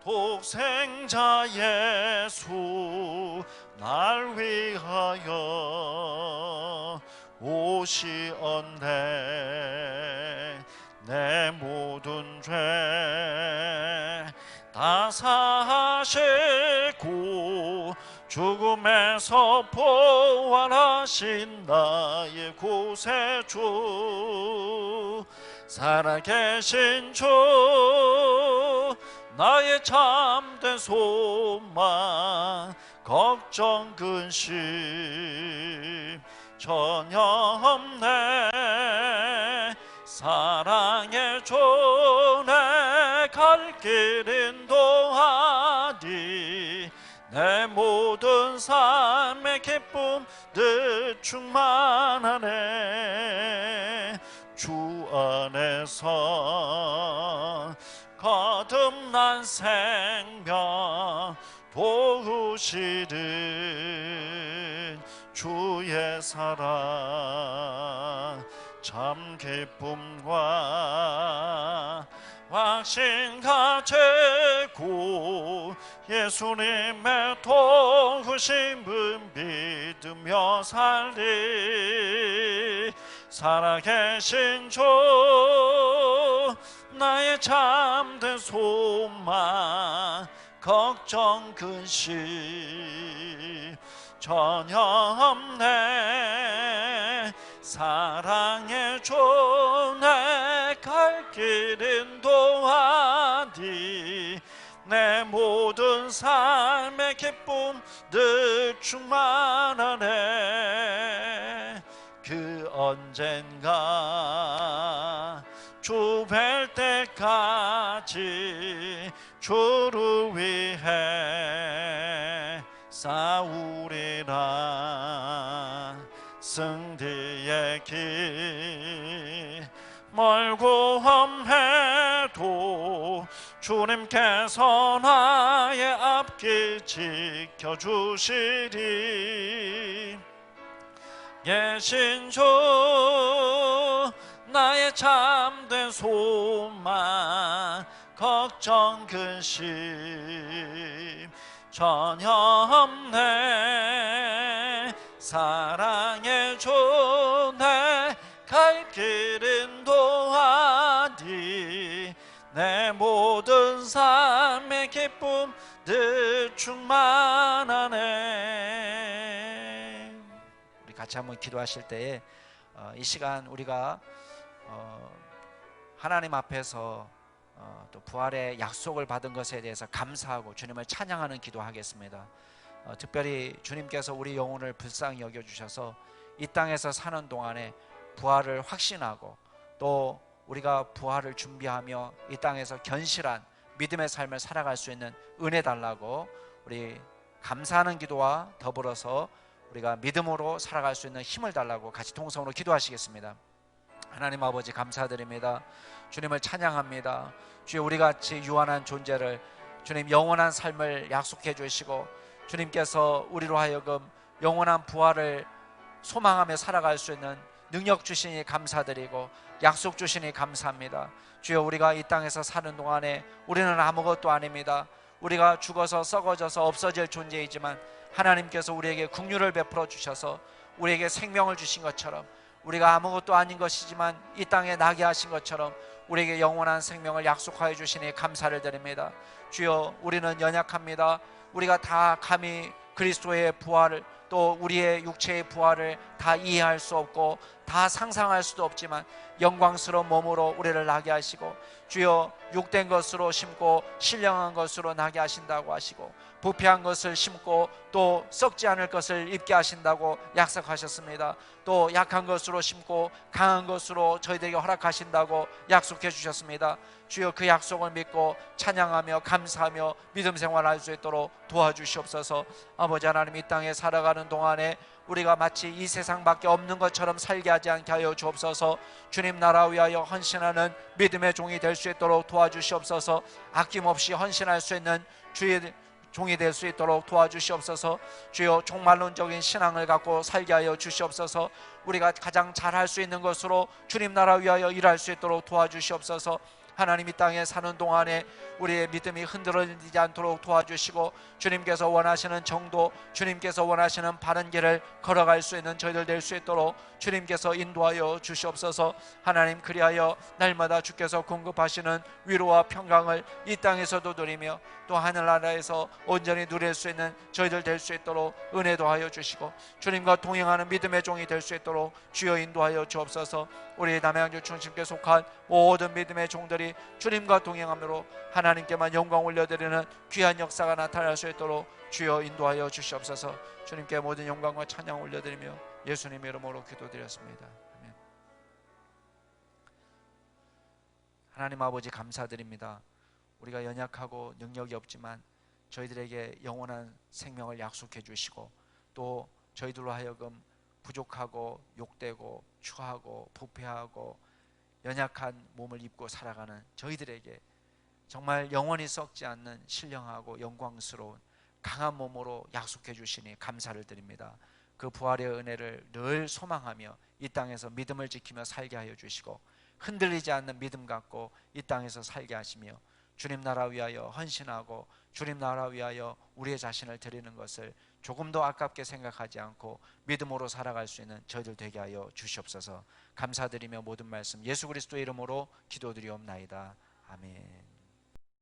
독생자 예수 날 위하여 오시었네. 내 모든 죄 다 사하시고 죽음에서 부활하신 나의 구세주, 살아계신 주 나의 참된 소망, 걱정 근심 전혀 없네. 사랑의 주 내 갈 길 인도하니 내 모든 삶의 기쁨 늘 충만하네. 주 안에서 거듭난 생명 도우시는 주의 사랑, 참 기쁨과 확신 가지고 예수님의 도우심을 믿으며 살리. 살아계신 주 나의 참된 소망, 걱정 근심 전혀 없네. 사랑의 주 내 갈 길 인도하니 내 모든 삶의 기쁨 늘 충만하네. 그 언젠가 주 뵐 때까지 주를 위해 싸우리라. 승리의 길 멀고 험해도 주님께서 나의 앞길 지켜주시리. 계신 주 나의 참된 소망, 걱정 근심 전혀 없네. 사랑의 주 내 갈 길 인도하니 내 모든 삶의 기쁨 늘 충만하네. 우리 같이 한번 기도하실 때에 이 시간 우리가 하나님 앞에서 또 부활의 약속을 받은 것에 대해서 감사하고 주님을 찬양하는 기도하겠습니다. 특별히 주님께서 우리 영혼을 불쌍히 여겨주셔서 이 땅에서 사는 동안에 부활을 확신하고 또 우리가 부활을 준비하며 이 땅에서 견실한 믿음의 삶을 살아갈 수 있는 은혜 달라고 우리 감사하는 기도와 더불어서 우리가 믿음으로 살아갈 수 있는 힘을 달라고 같이 통성으로 기도하시겠습니다. 하나님 아버지 감사드립니다. 주님을 찬양합니다. 주여 우리같이 유한한 존재를 주님 영원한 삶을 약속해 주시고 주님께서 우리로 하여금 영원한 부활을 소망하며 살아갈 수 있는 능력 주시니 감사드리고 약속 주시니 감사합니다. 주여 우리가 이 땅에서 사는 동안에 우리는 아무것도 아닙니다. 우리가 죽어서 썩어져서 없어질 존재이지만 하나님께서 우리에게 긍휼을 베풀어 주셔서 우리에게 생명을 주신 것처럼 우리가 아무것도 아닌 것이지만 이 땅에 나게 하신 것처럼 우리에게 영원한 생명을 약속하여 주시니 감사를 드립니다. 주여 우리는 연약합니다. 우리가 다 감히 그리스도의 부활을 또 우리의 육체의 부활을 다 이해할 수 없고 다 상상할 수도 없지만 영광스러운 몸으로 우리를 나게 하시고 주여 육된 것으로 심고 신령한 것으로 나게 하신다고 하시고 부패한 것을 심고 또 썩지 않을 것을 입게 하신다고 약속하셨습니다. 또 약한 것으로 심고 강한 것으로 저희들에게 허락하신다고 약속해 주셨습니다. 주여 그 약속을 믿고 찬양하며 감사하며 믿음 생활할 수 있도록 도와주시옵소서. 아버지 하나님 이 땅에 살아가는 동안에 우리가 마치 이 세상밖에 없는 것처럼 살게 하지 않게 하여 주옵소서. 주님 나라 위하여 헌신하는 믿음의 종이 될 수 있도록 도와주시옵소서. 아낌없이 헌신할 수 있는 주의 종이 될 수 있도록 도와주시옵소서. 주여 종말론적인 신앙을 갖고 살게 하여 주시옵소서. 우리가 가장 잘할 수 있는 것으로 주님 나라 위하여 일할 수 있도록 도와주시옵소서. 하나님 이 땅에 사는 동안에 우리의 믿음이 흔들리지 않도록 도와주시고 주님께서 원하시는 정도, 주님께서 원하시는 바른 길을 걸어갈 수 있는 저희들 될 수 있도록 주님께서 인도하여 주시옵소서. 하나님 그리하여 날마다 주께서 공급하시는 위로와 평강을 이 땅에서도 누리며 또 하늘나라에서 온전히 누릴 수 있는 저희들 될 수 있도록 은혜도 하여 주시고 주님과 동행하는 믿음의 종이 될 수 있도록 주여 인도하여 주옵소서. 우리 남양주 중심께 속한 모든 믿음의 종들이 주님과 동행함으로 하나님께만 영광 올려드리는 귀한 역사가 나타날 수 있도록 주여 인도하여 주시옵소서. 주님께 모든 영광과 찬양 올려드리며 예수님의 이름으로 기도드렸습니다. 아멘. 하나님 아버지 감사드립니다. 우리가 연약하고 능력이 없지만 저희들에게 영원한 생명을 약속해 주시고 또 저희들로 하여금 부족하고 욕되고 추하고 부패하고 연약한 몸을 입고 살아가는 저희들에게 정말 영원히 썩지 않는 신령하고 영광스러운 강한 몸으로 약속해 주시니 감사를 드립니다. 그 부활의 은혜를 늘 소망하며 이 땅에서 믿음을 지키며 살게 하여 주시고 흔들리지 않는 믿음 갖고 이 땅에서 살게 하시며 주님 나라 위하여 헌신하고 주님 나라 위하여 우리의 자신을 드리는 것을 조금도 아깝게 생각하지 않고 믿음으로 살아갈 수 있는 저희들 되게 하여 주시옵소서. 감사드리며 모든 말씀 예수 그리스도의 이름으로 기도드리옵나이다. 아멘.